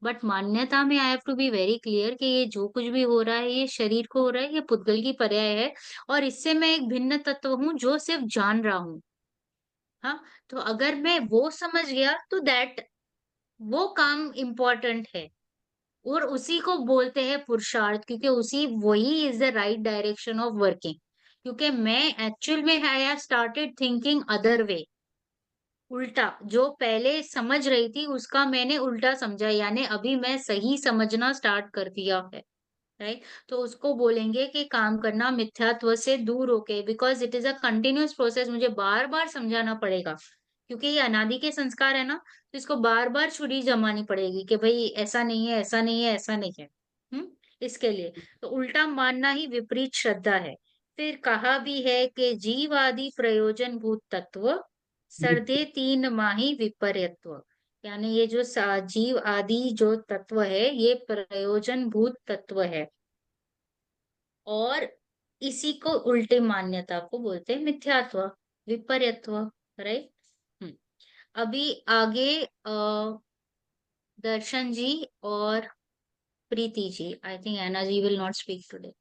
बट मान्यता में I have to be very clear कि ये जो कुछ भी हो रहा है ये शरीर को हो रहा है, ये पुद्गल की पर्याय है, और इससे मैं एक भिन्न तत्व हूँ जो सिर्फ जान रहा हूँ। हाँ, तो अगर मैं वो समझ गया तो दैट वो काम इम्पोर्टेंट है, और उसी को बोलते हैं पुरुषार्थ, क्योंकि उसी वही is the right direction of working. क्योंकि मैं एक्चुअल में I have started thinking other way, उल्टा, जो पहले समझ रही थी उसका मैंने उल्टा समझा, यानी अभी मैं सही समझना स्टार्ट कर दिया है। राइट, तो उसको बोलेंगे कि काम करना मिथ्यात्व से दूर होके, because it is a continuous process, मुझे बार बार समझाना पड़ेगा, क्योंकि ये अनादि के संस्कार है ना, तो इसको बार बार छुरी जमानी पड़ेगी कि भाई ऐसा नहीं है, ऐसा नहीं है, ऐसा नहीं है। हम्म, इसके लिए तो उल्टा मानना ही विपरीत श्रद्धा है। फिर कहा भी है कि जीव आदि प्रयोजन भूत तत्व सर्दे तीन माही विपर्यत्व, यानी ये जो जीव आदि जो तत्व है ये प्रयोजन भूत तत्व है, और इसी को उल्टे मान्यता को बोलते हैं मिथ्यात्व, विपर्यत्व। राइट। अभी आगे दर्शन जी और Preeti ji, I think Ana ji will not speak today.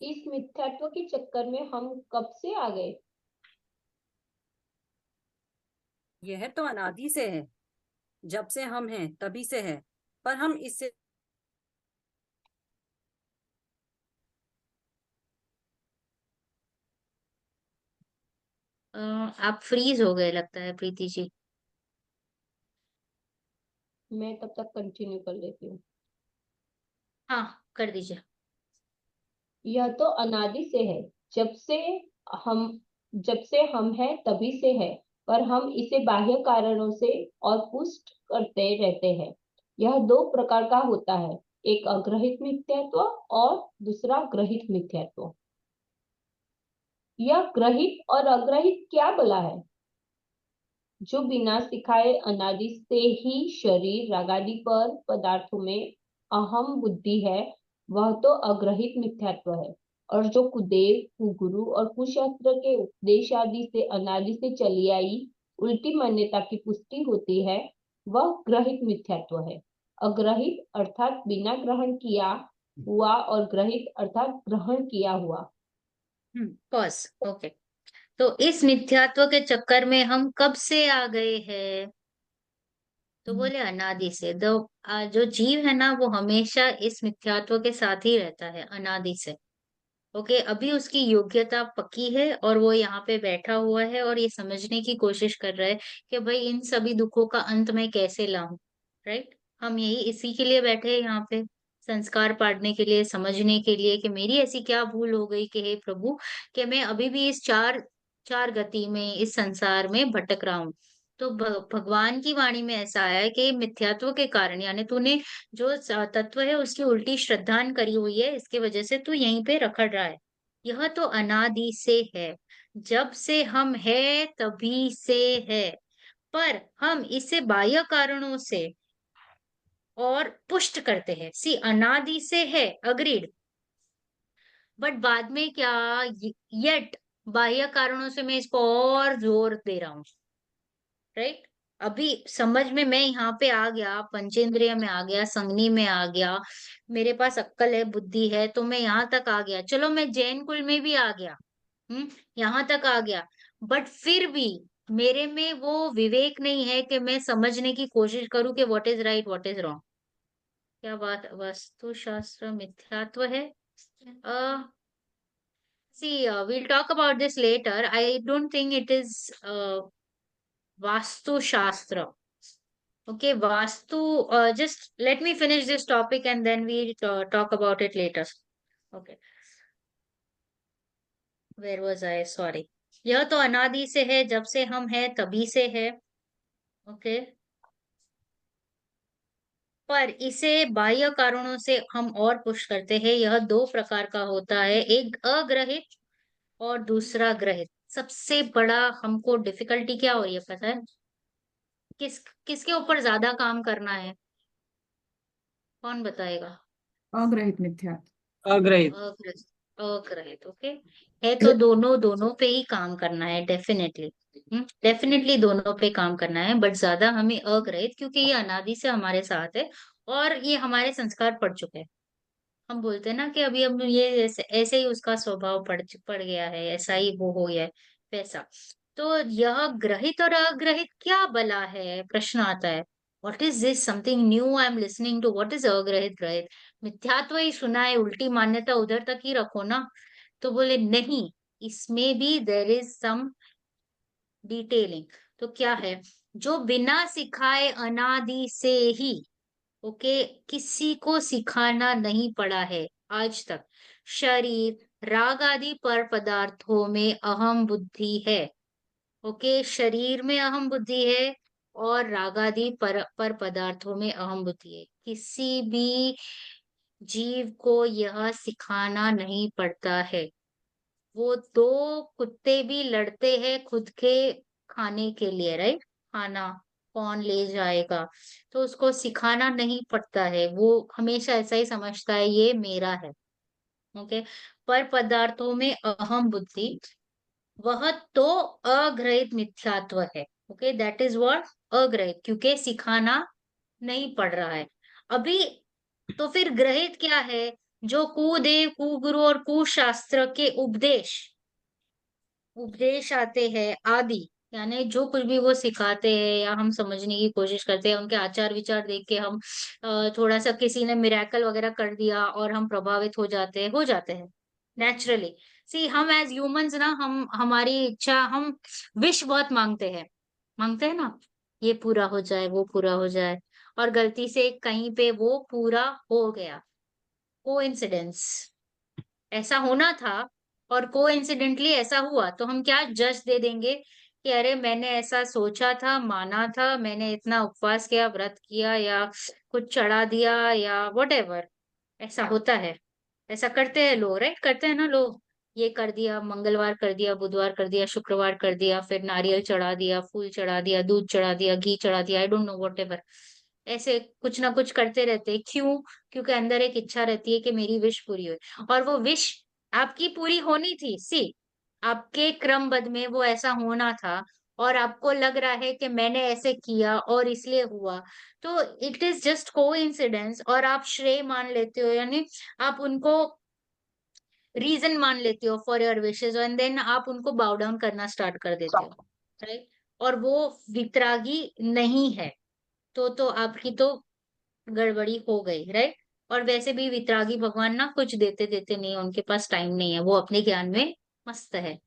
इस मिथ्यात्व के चक्कर में हम कब से आ गए? यह तो अनादि से है, जब से हम हैं तभी से है, पर हम इससे आप फ्रीज हो गए लगता है प्रीति जी। मैं तब तक कंटिन्यू कर लेती हूँ। हाँ, कर दीजिए। यह तो अनादि से है, जब से हम जब से हम हैं तभी से है, पर हम इसे बाह्य कारणों से और पुष्ट करते रहते हैं। यह दो प्रकार का होता है, एक अग्रहित मिथ्यात्व और दूसरा ग्रहित मिथ्यात्व। यह ग्रहित और अग्रहित क्या भला है? जो बिना सिखाए अनादि से ही शरीर रागादि पर पदार्थों में अहम बुद्धि है, वह तो अग्रहित मिथ्यात्व है। और जो कुदेव कुगुरु और कुशास्त्र के उपदेश आदि से अनादि से चली आई उल्टी मान्यता की पुष्टि होती है, वह ग्रहित मिथ्यात्व है। अग्रहित अर्थात बिना ग्रहण किया हुआ और ग्रहित अर्थात ग्रहण किया हुआ। पॉज। ओके, तो इस मिथ्यात्व के चक्कर में हम कब से आ गए हैं? तो बोले अनादि से। जो जीव है ना वो हमेशा इस मिथ्यात्व के साथ ही रहता है अनादि से। ओके, अभी उसकी योग्यता पक्की है और वो यहाँ पे बैठा हुआ है और ये समझने की कोशिश कर रहा है कि भाई इन सभी दुखों का अंत मैं कैसे लाऊं। राइट, हम यही इसी के लिए बैठे हैं यहाँ पे, संस्कार पाड़ने के लिए, समझने के लिए कि मेरी ऐसी क्या भूल हो गई कि हे प्रभु, कि मैं अभी भी इस चार चार गति में इस संसार में भटक रहा हूँ। तो भगवान की वाणी में ऐसा आया है कि मिथ्यात्व के कारण, यानी तूने जो तत्व है उसकी उल्टी श्रद्धान करी हुई है, इसके वजह से तू यहीं पे रखड़ रहा है। यह तो अनादि से है, जब से हम है तभी से है, पर हम इसे बाह्य कारणों से और पुष्ट करते हैं। सी, अनादि से है, अग्रीड, बट बाद में क्या, यट बाह्य कारणों से मैं इसको और जोर दे रहा हूँ। राइट, अभी समझ में मैं यहाँ पे आ गया, पंचेंद्रिय में आ गया, संगनी में आ गया, मेरे पास अक्कल है, बुद्धि है, तो मैं यहाँ तक आ गया, चलो मैं जैन कुल में भी आ गया, यहाँ तक आ गया, बट फिर भी मेरे में वो विवेक नहीं है कि मैं समझने की कोशिश करूं कि what is right what is wrong. क्या बात, वास्तुशास्त्र मिथ्यात्व है? See, we'll talk about this later. I don't think it is Vastu Shastra. Okay, Vastu, just let me finish this topic and then we talk about it later. Okay, where was I? Sorry. यह तो अनादि से है, जब से हम है तभी से है। ओके, पर इसे बाह्य कारणों से हम और पुश करते हैं। यह दो प्रकार का होता है, एक अग्रहित और दूसरा ग्रहित। सबसे बड़ा हमको डिफिकल्टी क्या हो रही है पता है? किस किसके ऊपर ज्यादा काम करना है? कौन बताएगा? अग्रहित मिथ्यात्व। अग्रहित। अग्रहित, अग्रहित। ओके, है तो दोनों दोनों पे ही काम करना है, डेफिनेटली। डेफिनेटली दोनों पे काम करना है, बट ज्यादा हमें अग्रहित, क्योंकि ये अनादि से हमारे साथ है और ये हमारे संस्कार पड़ चुके हैं। हम बोलते हैं ना कि अभी अब ये ऐसे ऐसे ही उसका स्वभाव पड़ गया है, ऐसा ही वो हो गया है, वैसा। तो यह ग्रहित और अग्रहित क्या भला है, प्रश्न आता है। What is this, something new I am listening to, what is अग्रहित ग्रहित? मिथ्यात्व ही सुना है, उल्टी मान्यता उधर तक ही रखो ना। तो बोले नहीं, इसमें भी देर इज सम डिटेलिंग। तो क्या है, जो बिना सिखाए अनादि से ही, ओके, किसी को सिखाना नहीं पड़ा है आज तक। शरीर राग आदि पर पदार्थों में अहम बुद्धि है। ओके, शरीर में अहम बुद्धि है और राग आदि पर पदार्थों में अहम बुद्धि है। किसी भी जीव को यह सिखाना नहीं पड़ता है। वो दो कुत्ते भी लड़ते हैं खुद के खाने के लिए, राइट, खाना कौन ले जाएगा, तो उसको सिखाना नहीं पड़ता है, वो हमेशा ऐसा ही समझता है ये मेरा है। ओके, पर पदार्थों में अहम बुद्धि, वह तो अग्रहित मिथ्यात्व है। ओके, दैट इज व्हाट, अग्रहित, क्योंकि सिखाना नहीं पड़ रहा है अभी। तो फिर ग्रहित क्या है, जो कुदेव कुगुरु और कुशास्त्र के उपदेश उपदेश आते हैं आदि, यानी जो कुछ भी वो सिखाते हैं या हम समझने की कोशिश करते हैं, उनके आचार विचार देख के हम थोड़ा सा, किसी ने मिरेकल वगैरह कर दिया और हम प्रभावित हो जाते हैं नेचुरली। सी, हम एज ह्यूमंस ना, हम हमारी इच्छा, हम विश बहुत मांगते हैं ना, ये पूरा हो जाए, वो पूरा हो जाए, और गलती से कहीं पे वो पूरा हो गया, कोइंसिडेंस, ऐसा होना था और कोइंसिडेंटली ऐसा हुआ, तो हम क्या जज दे देंगे कि अरे मैंने ऐसा सोचा था, माना था, मैंने इतना उपवास किया, व्रत किया, या कुछ चढ़ा दिया, या वट, ऐसा होता है। ऐसा करते हैं लोग, राइट, करते हैं ना लोग, ये कर दिया, मंगलवार कर दिया, बुधवार कर दिया, शुक्रवार कर दिया, फिर नारियल चढ़ा दिया, फूल चढ़ा दिया, दूध चढ़ा दिया, घी चढ़ा दिया, आई डोंट नो वट, ऐसे कुछ ना कुछ करते रहते हैं। क्यों? क्योंकि अंदर एक इच्छा रहती है कि मेरी विश पूरी हो, और वो विश आपकी पूरी होनी थी। सी, आपके क्रमबद्ध में वो ऐसा होना था, और आपको लग रहा है कि मैंने ऐसे किया और इसलिए हुआ, तो इट इज जस्ट कोइंसिडेंस, और आप श्रेय मान लेते हो, यानी आप उनको रीजन मान लेते हो for your wishes, and then आप उनको बाउ डाउन करना स्टार्ट कर देते हो, राइट। और वो वितरागी नहीं है, तो आपकी तो गड़बड़ी हो गई, राइट। और वैसे भी वितरागी भगवान ना कुछ देते देते नहीं है, उनके पास टाइम नहीं है, वो अपने ज्ञान में मस्त है।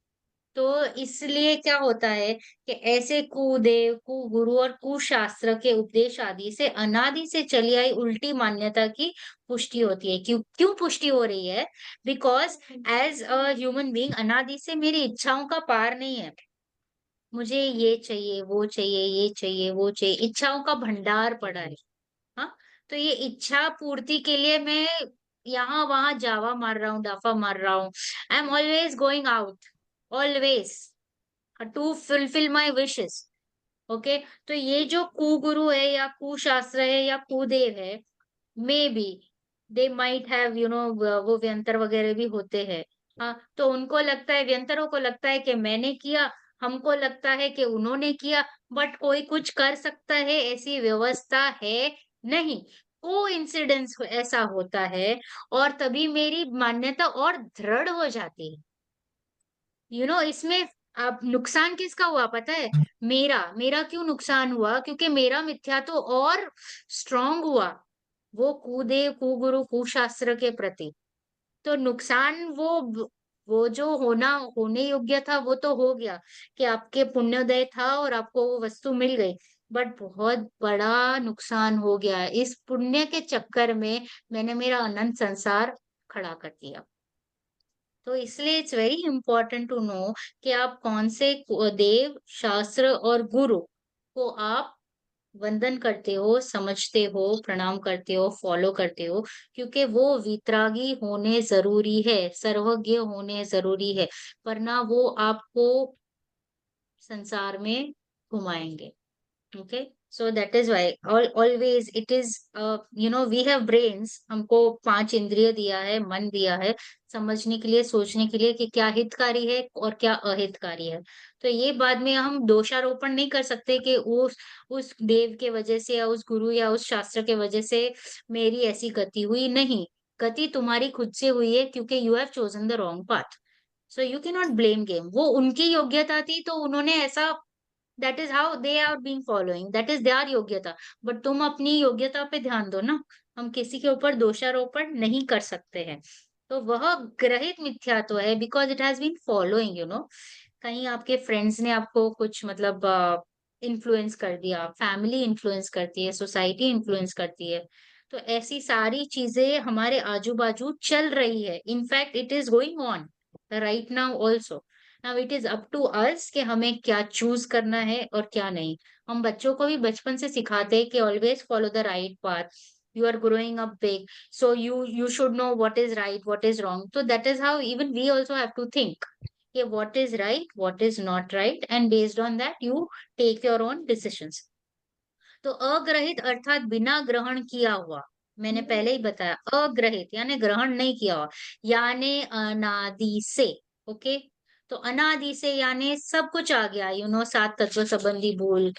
तो इसलिए क्या होता है कि ऐसे कुदेव कुगुरु और कुशास्त्र के उपदेश आदि से अनादि से चली आई उल्टी मान्यता की पुष्टि होती है। क्यों क्यों पुष्टि हो रही है? Because as a human being, अनादि से मेरी इच्छाओं का पार नहीं है। मुझे ये चाहिए, वो चाहिए, ये चाहिए, वो चाहिए, इच्छाओं का भंडार पड़ा है। हाँ, तो ये इच्छा पूर्ति के लिए मैं यहाँ वहां जावा मार रहा हूँ, डाफा मार रहा हूँ। I am always going out, always, to fulfil my wishes. Okay, तो ये जो कुगुरु है या कुशास्त्र है या कुदेव है, may be they might have, वो व्यंतर वगैरह भी होते हैं। हाँ, तो उनको लगता है, व्यंतरों को लगता है कि मैंने किया, हमको लगता है कि उन्होंने किया, बट कोई कुछ कर सकता है ऐसी व्यवस्था है नहीं। को इंसिडेंस ऐसा होता है, और तभी मेरी मान्यता और दृढ़ हो जाती है। इसमें अब नुकसान किसका हुआ पता है? मेरा मेरा क्यों नुकसान हुआ? क्योंकि मेरा मिथ्या तो और स्ट्रांग हुआ, वो कुदेव कुगुरु कुशास्त्र के प्रति। तो नुकसान वो जो होने योग्य था वो तो हो गया, कि आपके पुण्योदय था और आपको वो वस्तु मिल गई, बट बहुत बड़ा नुकसान हो गया, इस पुण्य के चक्कर में मैंने मेरा अनंत संसार खड़ा कर दिया। तो इसलिए it's very important to know कि आप कौन से देव शास्त्र और गुरु को आप वंदन करते हो, समझते हो, प्रणाम करते हो, फॉलो करते हो, क्योंकि वो वितरागी होने जरूरी है, सर्वज्ञ होने जरूरी है, वरना वो आपको संसार में घुमाएंगे। Okay, so that is why always it is, we have brains, हमको 5 इंद्रिय दिया है, मन दिया है, समझने के लिए, सोचने के लिए कि क्या हितकारी है और क्या अहितकारी है। तो ये बाद में हम दोषारोपण नहीं कर सकते कि उस देव के वजह से या उस गुरु या उस शास्त्र के वजह से मेरी ऐसी गति हुई। नहीं, गति तुम्हारी खुद से हुई है, क्योंकि you have chosen the wrong path. So you can not blame game, वो उनकी योग्यता थी तो उन्होंने ऐसा, that is how they are being following, that is their योग्यता। बट तुम अपनी योग्यता पे ध्यान दो ना, हम किसी के ऊपर दोषारोपण नहीं कर सकते हैं। तो वह ग्रहित मिथ्यात्व है, because it has been following, कहीं आपके फ्रेंड्स ने आपको कुछ मतलब इन्फ्लुएंस कर दिया, फैमिली इन्फ्लुएंस करती है, सोसाइटी इन्फ्लुएंस करती है। तो ऐसी सारी चीजें हमारे आजू बाजू चल रही है, in fact it is going on right now also. Now it is up to us कि हमें क्या चूज करना है और क्या नहीं। हम बच्चों को भी बचपन से सिखाते हैं कि always follow the right path, you are growing up big, so you should know what is right, what is wrong. So that is how even we also have to think कि what is right, what is not right, and based on that you take your own decisions. तो अग्रहित अर्थात बिना ग्रहण किया हुआ, मैंने पहले ही बताया, अग्रहित यानी ग्रहण नहीं किया हुआ, यानी अनादि से। ओके, तो अनादि से यानी सब कुछ आ गया, सात तत्व संबंधी भूल,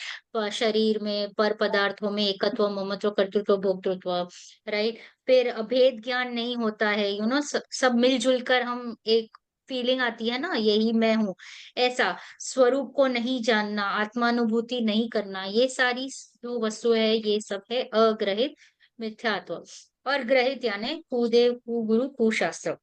शरीर में पर पदार्थों में एकत्व, ममत्व, कर्तृत्व, भोक्तृत्व, राइट। फिर अभेद ज्ञान नहीं होता है, सब मिलजुल कर हम एक फीलिंग आती है ना, यही मैं हूँ, ऐसा स्वरूप को नहीं जानना, आत्मानुभूति नहीं करना, ये सारी जो वस्तु है ये सब है अग्रहित मिथ्यात्व। और ग्रहित यानी कुदेव, कुगुरु, कुशास्त्र,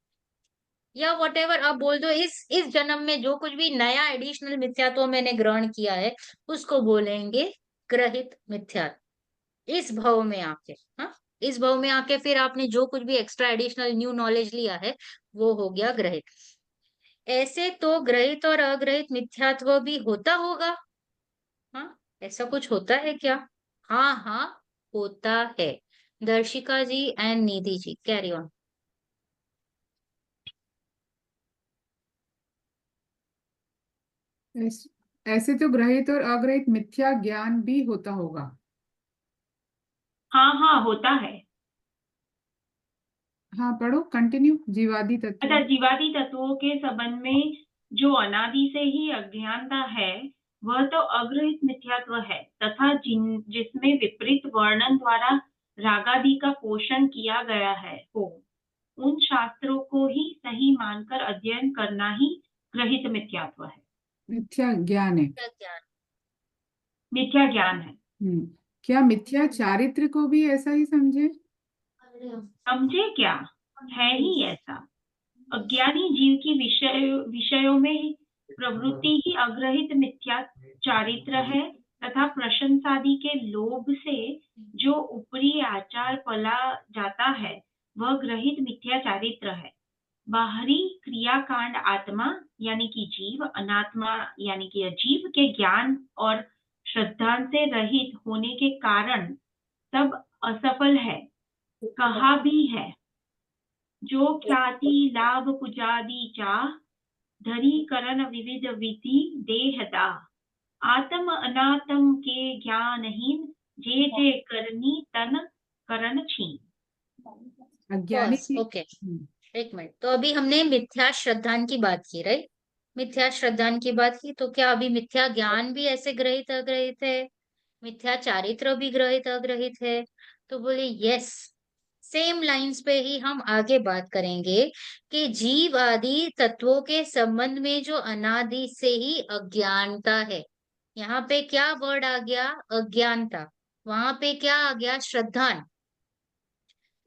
या वट एवर आप बोल दो, इस जन्म में जो कुछ भी नया एडिशनल मिथ्यात्व मैंने ग्रहण किया है उसको बोलेंगे ग्रहित मिथ्यात्व। इस भव में आके, हाँ, इस भव में आके फिर आपने जो कुछ भी एक्स्ट्रा एडिशनल न्यू नॉलेज लिया है वो हो गया ग्रहित। ऐसे तो ग्रहित और अग्रहित मिथ्यात्व भी होता होगा। हाँ, ऐसा कुछ होता है क्या? हाँ हाँ, होता है। Darshika ji and Nidhi ji, carry on. ऐसे तो ग्रहित और अग्रहित मिथ्या ज्ञान भी होता होगा। हाँ हाँ, होता है। हाँ पढ़ो, कंटिन्यू। जीवादि तत्व। अच्छा, जीवादि तत्वों के संबंध में जो अनादि से ही अज्ञानता है वह तो अग्रहित मिथ्यात्व है, तथा जिसमें विपरीत वर्णन द्वारा रागादि का पोषण किया गया है हो, उन शास्त्रों को ही सही मानकर अध्ययन करना ही ग्रहित मिथ्यात्व है, मिथ्या ज्ञान है। क्या ज्ञान? मिथ्या ज्ञान है। क्या मिथ्या चारित्र को भी ऐसा ही समझे? समझे क्या, है ही ऐसा। अज्ञानी जीव की विषयों में प्रवृत्ति ही अग्रहित मिथ्या चारित्र है, तथा प्रशंसादि के लोभ से जो ऊपरी आचार पला जाता है वह ग्रहित मिथ्या चारित्र है। बाहरी क्रियाकांड आत्मा यानी कि जीव, अनात्मा यानी कि अजीव के ज्ञान और श्रद्धा से रहित होने के कारण सब असफल है, कहा भी है। जो ख्याति लाभ पुजादि चाह, धरी करण विविध विधि देहदा, आत्म अनात्म के ज्ञानहीन, जे जे करनी तन करण छीन। अज्ञानी की। ओके, एक मिनट। तो अभी हमने मिथ्या श्रद्धान की बात की, राइट? मिथ्या श्रद्धान की बात की, तो क्या अभी मिथ्या ज्ञान भी ऐसे ग्रहित अग्रहित है? मिथ्या चारित्र भी ग्रहित अग्रहित है? तो बोले यस। सेम लाइंस पे ही हम आगे बात करेंगे कि जीव आदि तत्वों के संबंध में जो अनादि से ही अज्ञानता है, यहाँ पे क्या वर्ड आ गया? अज्ञानता। वहां पे क्या आ गया? श्रद्धान।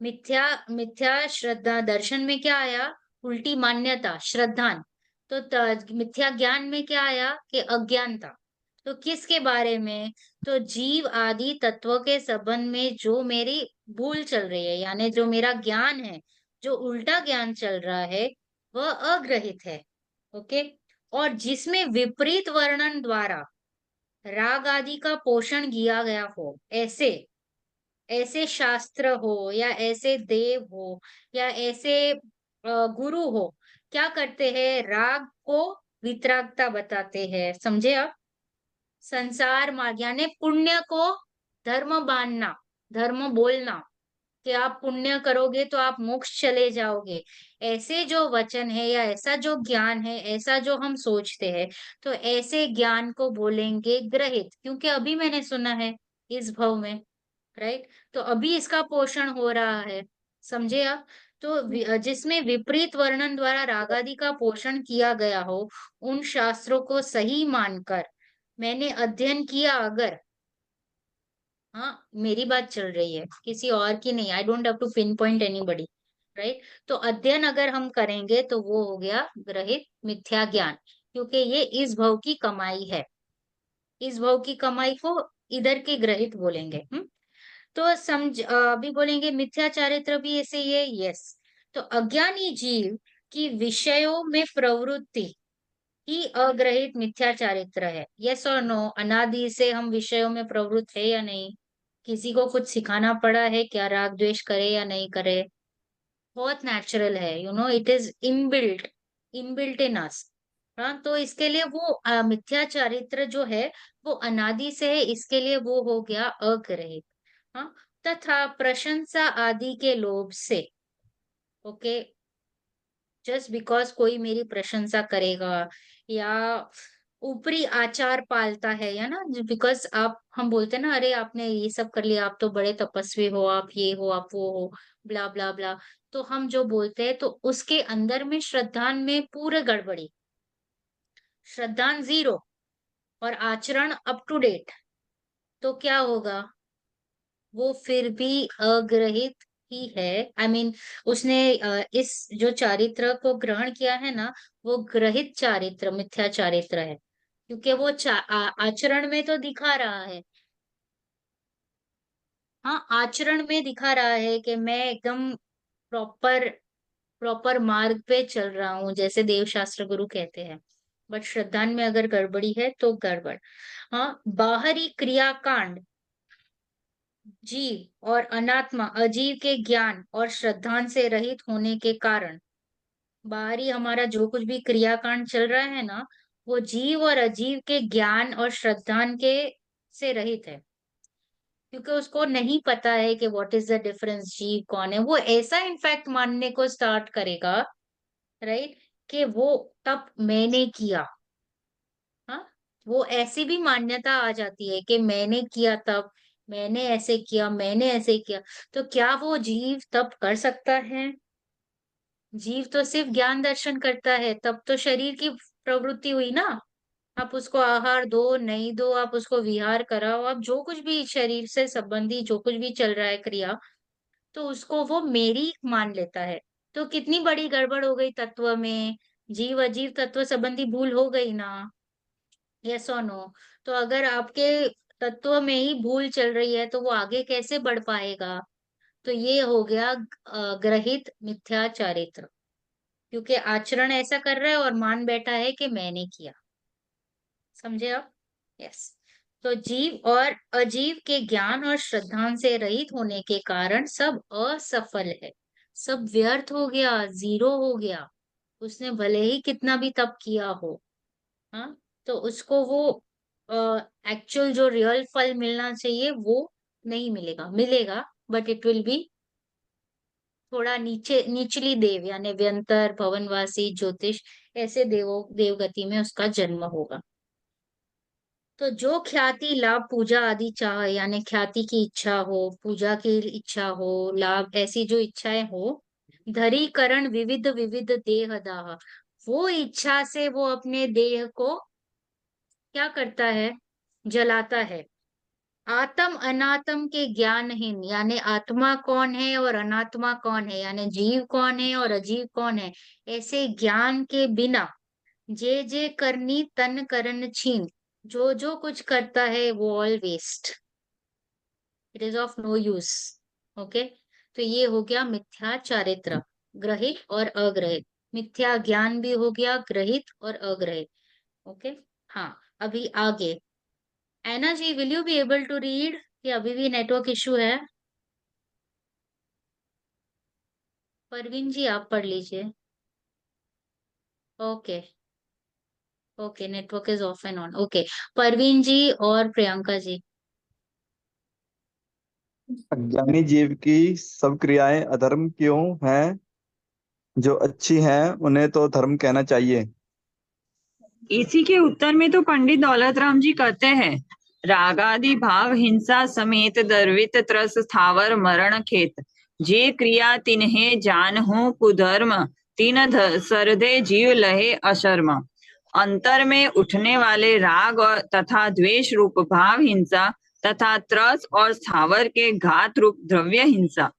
मिथ्या मिथ्या श्रद्धा दर्शन में क्या आया? उल्टी मान्यता, श्रद्धान। तो मिथ्या ज्ञान में क्या आया? कि अज्ञानता। तो किसके बारे में? तो जीव आदि तत्व के संबंध में जो मेरी भूल चल रही है, यानी जो मेरा ज्ञान है, जो उल्टा ज्ञान चल रहा है, वह अग्रहित है। ओके, और जिसमें विपरीत वर्णन द्वारा राग आदि का पोषण किया गया हो, ऐसे ऐसे शास्त्र हो, या ऐसे देव हो, या ऐसे गुरु हो, क्या करते हैं? राग को वितरागता बताते हैं। समझे आप? संसार मार्ग यानी पुण्य को धर्म मानना, धर्म बोलना कि आप पुण्य करोगे तो आप मोक्ष चले जाओगे, ऐसे जो वचन है या ऐसा जो ज्ञान है, ऐसा जो हम सोचते हैं, तो ऐसे ज्ञान को बोलेंगे ग्रहित, क्योंकि अभी मैंने सुना है इस भव में, राइट? तो अभी इसका पोषण हो रहा है। समझे आप? तो जिसमें विपरीत वर्णन द्वारा रागादि का पोषण किया गया हो, उन शास्त्रों को सही मानकर मैंने अध्ययन किया अगर, हाँ, मेरी बात चल रही है, किसी और की नहीं, I don't have to pinpoint anybody, right? तो अध्ययन अगर हम करेंगे तो वो हो गया ग्रहित मिथ्या ज्ञान। क्योंकि ये इस भव की कमाई है। इस भव की कमाई को इधर के ग्रहित बोलेंगे। तो अभी बोलेंगे मिथ्या चारित्र भी ऐसे ही है। यस। तो अज्ञानी जीव की विषयों में प्रवृत्ति ही अग्रहित मिथ्या चारित्र है। यस और नो? अनादि से हम विषयों में प्रवृत्त है या नहीं? किसी को कुछ सिखाना पड़ा है क्या, राग द्वेष करे या नहीं करे? बहुत नेचुरल है, it is inbuilt, inbuilt in us. हाँ, तो इसके लिए वो मिथ्या चारित्र जो है वो अनादि से है, इसके लिए वो हो गया अग्रहित। हाँ, तथा प्रशंसा आदि के लोभ से, ओके, जस्ट बिकॉज कोई मेरी प्रशंसा करेगा या ऊपरी आचार पालता है, या ना, बिकॉज आप, हम बोलते हैं ना, अरे आपने ये सब कर लिया, आप तो बड़े तपस्वी हो, आप ये हो, आप वो हो, ब्ला ब्ला ब्ला। तो हम जो बोलते हैं तो उसके अंदर में श्रद्धान में पूरे गड़बड़ी, श्रद्धान जीरो और आचरण अप टू डेट, तो क्या होगा? वो फिर भी अग्रहित ही है। आई मीन उसने इस जो चारित्र को ग्रहण किया है ना, वो ग्रहित चारित्र, मिथ्या चारित्र है, क्योंकि वो आचरण में तो दिखा रहा है। हाँ, आचरण में दिखा रहा है कि मैं एकदम प्रॉपर प्रॉपर मार्ग पे चल रहा हूँ, जैसे देव शास्त्र गुरु कहते हैं। बट श्रद्धान में अगर गड़बड़ी है तो गड़बड़। हाँ, बाहरी क्रियाकांड जीव और अनात्मा अजीव के ज्ञान और श्रद्धान से रहित होने के कारण, बाहरी हमारा जो कुछ भी क्रियाकांड चल रहा है ना, वो जीव और अजीव के ज्ञान और श्रद्धान के से रहित है, क्योंकि उसको नहीं पता है कि व्हाट इज द डिफरेंस, जीव कौन है। वो ऐसा इनफैक्ट मानने को स्टार्ट करेगा, राइट, कि वो तब मैंने किया। हाँ, वो ऐसी भी मान्यता आ जाती है कि मैंने किया, तब मैंने ऐसे किया, मैंने ऐसे किया। तो क्या वो जीव तब कर सकता है? जीव तो सिर्फ ज्ञान दर्शन करता है, तब तो शरीर की प्रवृत्ति हुई ना। आप उसको आहार दो नहीं दो, आप उसको विहार कराओ, आप जो कुछ भी शरीर से संबंधी जो कुछ भी चल रहा है क्रिया, तो उसको वो मेरी मान लेता है। तो कितनी बड़ी गड़बड़ हो गई तत्व में, जीव अजीव तत्व संबंधी भूल हो गई ना। यस और नो? तो अगर आपके तत्व में ही भूल चल रही है तो वो आगे कैसे बढ़ पाएगा? तो ये हो गया ग्रहित मिथ्या चारित्र, क्योंकि आचरण ऐसा कर रहा है और मान बैठा है कि मैंने किया। समझे आप? यस। तो जीव और अजीव के ज्ञान और श्रद्धान से रहित होने के कारण सब असफल है, सब व्यर्थ हो गया, जीरो हो गया। उसने भले ही कितना भी तप किया हो, हाँ, तो उसको वो एक्चुअल जो रियल फल मिलना चाहिए वो नहीं मिलेगा, मिलेगा बट इट विल बी थोड़ा नीचे, निचली देव, यानी व्यंतर, भवनवासी, ज्योतिष, ऐसे देवगति में उसका जन्म होगा। तो जो ख्याति लाभ पूजा आदि चाह, यानी ख्याति की इच्छा हो, पूजा की इच्छा हो, लाभ, ऐसी जो इच्छाएं हो, धरीकरण विविध विविध देह दाह, वो इच्छा से वो अपने देह को क्या करता है? जलाता है। आत्म अनात्म के ज्ञानहीन, यानी आत्मा कौन है और अनात्मा कौन है, यानी जीव कौन है और अजीव कौन है, ऐसे ज्ञान के बिना जे जे करनी तन करन छीन, जो जो कुछ करता है वो all waste, it is of no use. Okay, तो ये हो गया मिथ्या चारित्र, ग्रहित और अग्रहित। मिथ्या ज्ञान भी हो गया ग्रहित और अग्रहित। ओके, हाँ, अभी आगे Ana ji, will you be able to read? कि अभी भी नेटवर्क इशू है? परवीन जी आप पढ़ लीजिए। Okay, okay, network is off and on. Okay, Parveen ji और प्रियंका जी। अज्ञानी जीव की सब क्रियाएं अधर्म क्यों हैं? जो अच्छी हैं उन्हें तो धर्म कहना चाहिए। इसी के उत्तर में तो पंडित दौलत राम जी कहते हैं, रागादि भाव हिंसा समेत दर्वित त्रस स्थावर मरण खेत, जे क्रिया तिन्हे जान हो कुधर्म, तीन सरदे जीव लहे अशर्म। अंतर में उठने वाले राग और तथा द्वेष रूप भाव हिंसा तथा त्रस और स्थावर के घात रूप द्रव्य हिंसा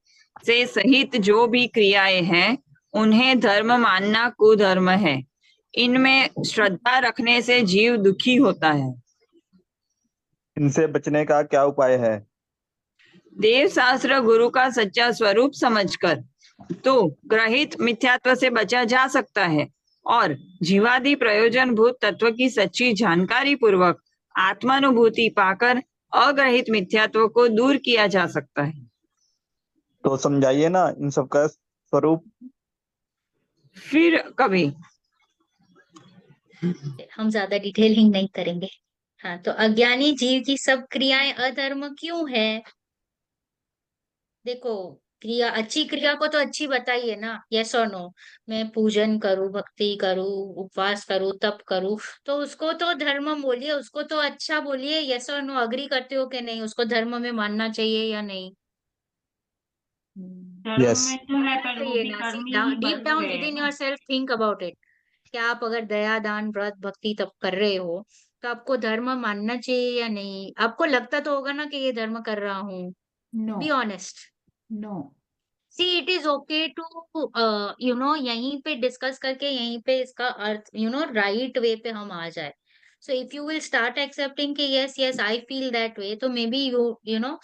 से सहित जो भी क्रियाएं हैं उन्हें धर्म मानना कुधर्म है। इनमें श्रद्धा रखने से जीव दुखी होता है। इनसे बचने का क्या उपाय है? देव शास्त्र गुरु का सच्चा स्वरूप समझकर तो ग्रहित मिथ्यात्व से बचा जा सकता है और जीवादि प्रयोजन भूत तत्व की सच्ची जानकारी पूर्वक आत्मानुभूति पाकर अग्रहित मिथ्यात्व को दूर किया जा सकता है। तो समझाइए ना इन सब का स्वरूप। फिर कभी। हम ज्यादा डिटेलिंग नहीं करेंगे। हाँ, तो अज्ञानी जीव की सब क्रियाएं अधर्म क्यों है? देखो, क्रिया, अच्छी क्रिया को तो अच्छी बताइए ना, यस और नो। मैं पूजन करूं, भक्ति करूं, उपवास करूं, तप करूं, तो उसको तो धर्म बोलिए, उसको तो अच्छा बोलिए। यस और नो, अग्री करते हो कि नहीं? उसको धर्म में मानना चाहिए या नहीं? धर्म यस। में तो है, पर वो ये भी ना, कर्म ही डीप बंध डाउन गए विद इन ना। Your self think about it. क्या आप अगर दया, दान, व्रत, भक्ति तप कर रहे हो, तो आपको धर्म मानना चाहिए या नहीं? आपको लगता तो होगा ना कि ये धर्म कर रहा हूँ। No, be honest. no. See it is okay to यहीं पे डिस्कस करके, यहीं पे इसका अर्थ राइट वे पे हम आ जाए। So if you will start accepting कि yes yes I feel that way, तो मे बी यू नो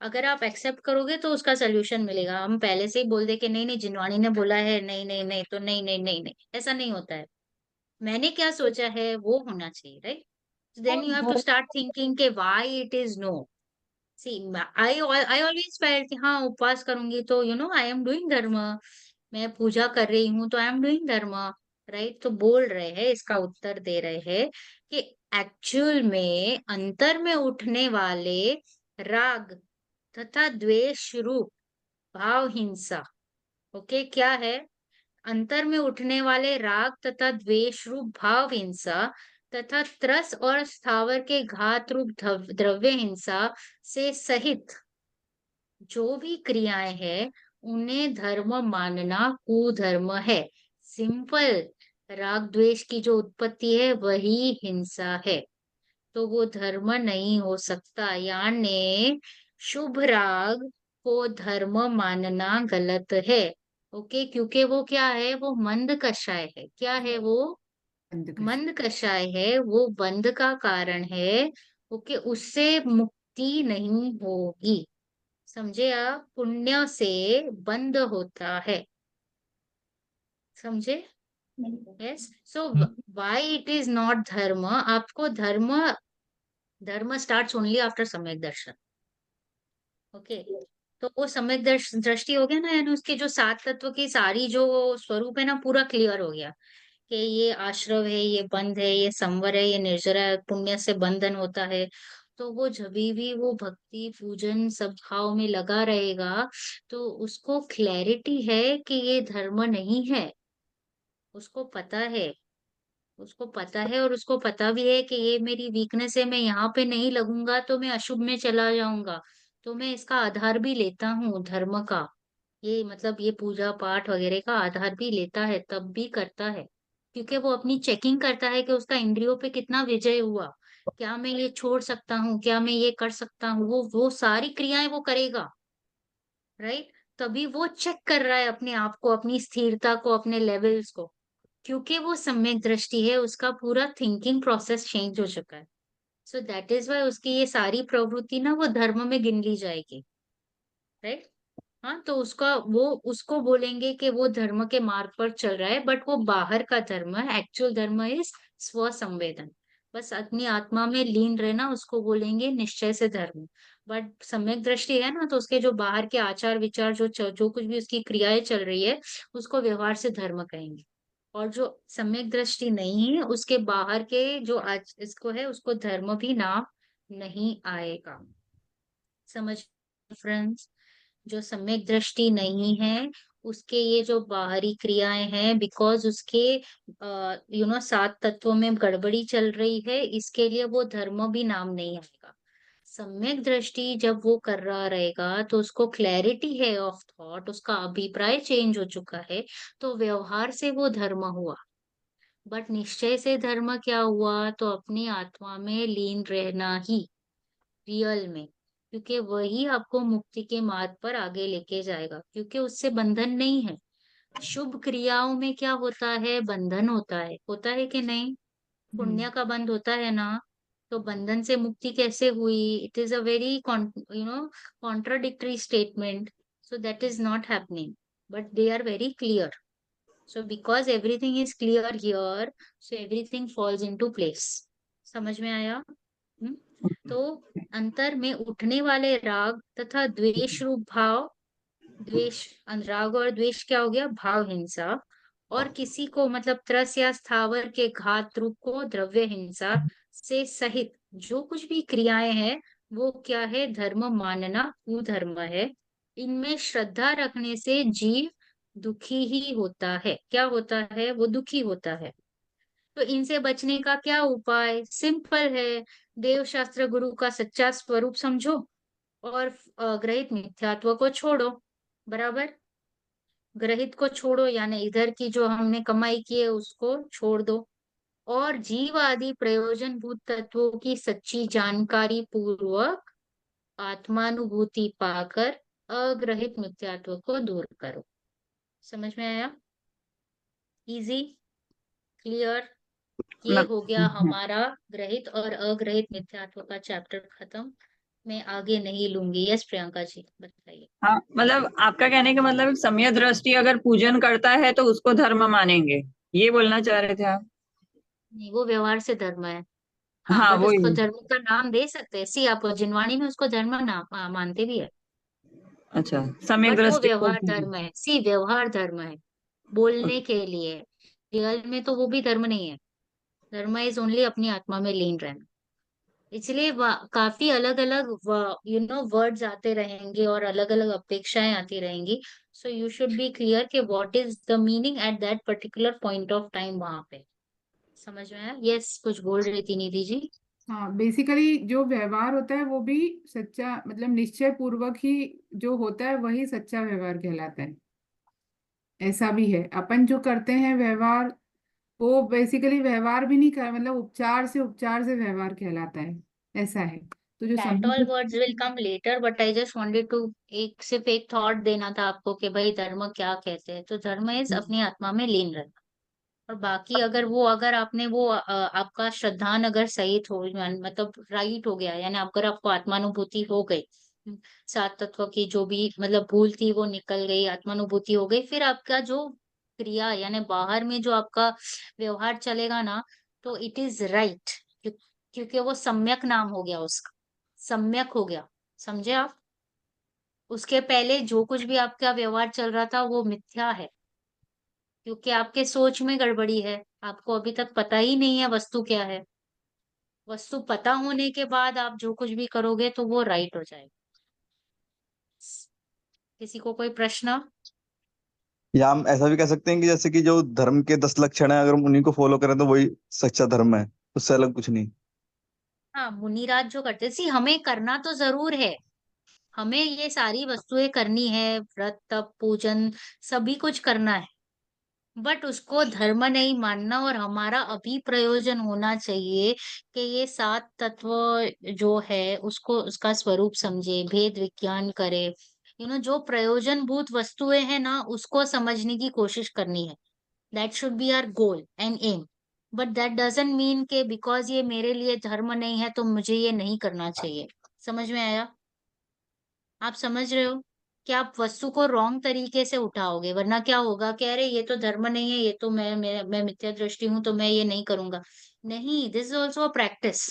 अगर आप एक्सेप्ट करोगे तो उसका सोल्यूशन मिलेगा। हम पहले से ही बोल दे कि नहीं नहीं, जिनवाणी ने बोला है, नहीं नहीं नहीं, तो नहीं नहीं नहीं नहीं, ऐसा नहीं होता है। मैंने क्या सोचा है वो होना चाहिए, राइट? देन और you have to dharma start thinking के why it is no. See, I always felt कि हाँ, उपवास करूंगी तो आई एम डूइंग धर्म। मैं पूजा कर रही हूँ तो आई एम डूइंग धर्म, राइट? तो बोल रहे हैं, इसका उत्तर दे रहे हैं कि एक्चुअल में अंतर में उठने वाले राग तथा द्वेष रूप भाव हिंसा, ओके, क्या है? अंतर में उठने वाले राग तथा द्वेष रूप भाव हिंसा तथा त्रस और स्थावर के घात रूप द्रव्य हिंसा से सहित जो भी क्रियाएं हैं, उन्हें धर्म मानना कुधर्म है। सिंपल। राग द्वेष की जो उत्पत्ति है वही हिंसा है, तो वो धर्म नहीं हो सकता। यानी शुभ राग को धर्म मानना गलत है। ओके, क्योंकि वो क्या है? वो मंद कषाय है। क्या है वो? Andhakash. मंद कषाय है, वो बंध का कारण है। ओके, उससे मुक्ति नहीं होगी। समझे आप? पुण्य से बंद होता है। समझे? Yes. So why it is not धर्म? आपको धर्म, धर्म स्टार्ट्स ओनली आफ्टर सम्यक दर्शन। ओके, तो वो सम्यक दृष्टि हो गया ना, यानी उसके जो सात तत्व की सारी जो स्वरूप है ना, पूरा क्लियर हो गया कि ये आश्रव है, ये बंध है, ये संवर है, ये निर्जरा है, पुण्य से बंधन होता है। तो वो जब भी वो भक्ति पूजन सब भाव में लगा रहेगा, तो उसको क्लैरिटी है कि ये धर्म नहीं है। उसको पता है, उसको पता है, और उसको पता भी है कि ये मेरी वीकनेस है, मैं यहाँ पे नहीं लगूंगा तो मैं अशुभ में चला जाऊंगा। तो मैं इसका आधार भी लेता हूँ धर्म का। ये मतलब ये पूजा पाठ वगैरह का आधार भी लेता है, तब भी करता है, क्योंकि वो अपनी चेकिंग करता है कि उसका इंद्रियों पे कितना विजय हुआ। क्या मैं ये छोड़ सकता हूँ? क्या मैं ये कर सकता हूँ? वो सारी क्रियाएं वो करेगा, राइट? तभी वो चेक कर रहा है अपने आप को, अपनी स्थिरता को, अपने लेवल्स को, क्योंकि वो सम्यक दृष्टि है, उसका पूरा थिंकिंग प्रोसेस चेंज हो चुका है। सो दैट इज वाई उसकी ये सारी प्रवृत्ति ना वो धर्म में गिन ली जाएगी, राइट? हाँ, तो उसका वो उसको बोलेंगे कि वो धर्म के मार्ग पर चल रहा है, बट वो बाहर का धर्म है। एक्चुअल धर्म इज स्व संवेदन, बस अपनी आत्मा में लीन रहना, उसको बोलेंगे निश्चय से धर्म। बट सम्यक दृष्टि है ना, तो उसके जो बाहर के आचार विचार, जो कुछ भी उसकी क्रियाएं चल रही है, उसको व्यवहार से धर्म कहेंगे। और जो सम्यक दृष्टि नहीं है, उसके बाहर के जो आज इसको है, उसको धर्म भी नाम नहीं आएगा। समझ फ्रेंड्स? जो सम्यक दृष्टि नहीं है, उसके ये जो बाहरी क्रियाएं हैं, बिकॉज उसके सात तत्वों में गड़बड़ी चल रही है, इसके लिए वो धर्म भी नाम नहीं आएगा। सम्यक दृष्टि जब वो कर रहा रहेगा, तो उसको क्लैरिटी है ऑफ थॉट, उसका अभिप्राय चेंज हो चुका है, तो व्यवहार से वो धर्म हुआ। बट निश्चय से धर्म क्या हुआ? तो अपनी आत्मा में लीन रहना ही, रियल में, क्योंकि वही आपको मुक्ति के मार्ग पर आगे लेके जाएगा, क्योंकि उससे बंधन नहीं है। शुभ क्रियाओं में क्या होता है? बंधन होता है कि नहीं? पुण्य का बंध होता है ना? तो बंधन से मुक्ति कैसे हुई? It is a very contradictory statement. So that is not happening, but they are very clear. So because everything is clear here, so everything falls into place. समझ में आया? तो अंतर में उठने वाले राग तथा द्वेष रूप भाव, द्वेष, राग और द्वेष क्या हो गया? भाव हिंसा. और किसी को मतलब त्रस या स्थावर के घात रूप को द्रव्य हिंसा से सहित जो कुछ भी क्रियाएं हैं, वो क्या है? धर्म मानना कुधर्म है. इनमें श्रद्धा रखने से जीव दुखी ही होता है. क्या होता है? वो दुखी होता है. तो इनसे बचने का क्या उपाय? सिंपल है. देव शास्त्र गुरु का सच्चा स्वरूप समझो और ग्रहित मिथ्यात्व को छोड़ो. बराबर? ग्रहित को छोड़ो यानी इधर की जो हमने कमाई की है उसको छोड़ दो, और जीव आदि प्रयोजन भूत तत्वों की सच्ची जानकारी पूर्वक आत्मानुभूति पाकर अग्रहित मिथ्यात्व को दूर करो. समझ में आया? Easy, clear. ये हो गया हमारा ग्रहित और अग्रहित मिथ्यात्व का चैप्टर खत्म. मैं आगे नहीं लूंगी. यस प्रियंका जी बताइए. हाँ, मतलब आपका कहने का मतलब सम्यक दृष्टि अगर पूजन करता है तो उसको धर्म मानेंगे, ये बोलना चाह रहे थे आप? नहीं, वो व्यवहार से धर्म है. हाँ, हाँ बट वो उसको ही। धर्म का नाम दे सकते हैं. सी आप जिनवाणी में उसको धर्म नाम मानते भी है, अच्छा, सम्यक बट वो दृष्टि को व्यवहार धर्म है. सी व्यवहार धर्म है, बोलने के लिए. रियल में तो वो भी धर्म नहीं है. धर्म इज ओनली अपनी आत्मा में लीन रहना. इसलिए काफी अलग अलग वर्ड्स आते रहेंगे और अलग अलग अपेक्षाएं आती रहेंगी. So you should be clear कि what is the meaning at that particular point of time वहां पे. समझ में आया? यस, कुछ बोल रही थी निधि जी. हाँ, बेसिकली जो व्यवहार होता है वो भी सच्चा, मतलब निश्चय पूर्वक ही जो होता है वही सच्चा व्यवहार कहलाता है. ऐसा भी है, अपन जो करते हैं व्यवहार, वो बेसिकली व्यवहार भी नहीं कर, मतलब उपचार से व्यवहार कहलाता है. ऐसा है. तो जो दैट ऑल समय. Words will come later, but I just wanted to एक सिर्फ एक थॉट देना था आपको कि भाई धर्म क्या कहते हैं. तो धर्म इज अपनी आत्मा में लीन रहना. और बाकी अगर आपने आपका श्रद्धान अगर सही हो, मतलब राइट हो गया, यानी अगर आपको आत्मानुभूति हो गई, सात तत्व की जो भी मतलब भूल थी वो निकल गई, आत्मानुभूति हो गई, फिर आपका जो क्रिया यानी बाहर में जो आपका व्यवहार चलेगा ना, तो इट इज राइट. क्योंकि वो सम्यक नाम हो गया उसका. सम्यक हो गया. समझे आप? उसके पहले जो कुछ भी आपका व्यवहार चल रहा था वो मिथ्या है, क्योंकि आपके सोच में गड़बड़ी है. आपको अभी तक पता ही नहीं है वस्तु क्या है. वस्तु पता होने के बाद आप जो कुछ भी करोगे तो वो राइट हो जाएगा. किसी को कोई प्रश्न? या हम ऐसा भी कह सकते हैं कि जैसे कि जो धर्म के 10 लक्षण है, अगर हम उन्हीं को फॉलो करें तो वही सच्चा धर्म है, उससे अलग कुछ नहीं. हाँ, मुनिराज जो करते, सी हमें करना तो जरूर है. हमें ये सारी वस्तुएं करनी है, व्रत तप पूजन सभी कुछ करना है, बट उसको धर्म नहीं मानना. और हमारा अभी प्रयोजन होना चाहिए कि ये सात तत्व जो है उसको उसका स्वरूप समझे, भेद विज्ञान करे. जो प्रयोजन भूत वस्तुएं हैं ना, उसको समझने की कोशिश करनी है. That should be our goal and aim. But that doesn't mean के बिकॉज ये मेरे लिए धर्म नहीं है तो मुझे ये नहीं करना चाहिए. समझ में आया? आप समझ रहे हो कि आप वस्तु को रॉन्ग तरीके से उठाओगे, वरना क्या होगा कि अरे ये तो धर्म नहीं है, ये तो मैं मिथ्या दृष्टि हूं तो मैं ये नहीं करूंगा. नहीं, this is also a practice.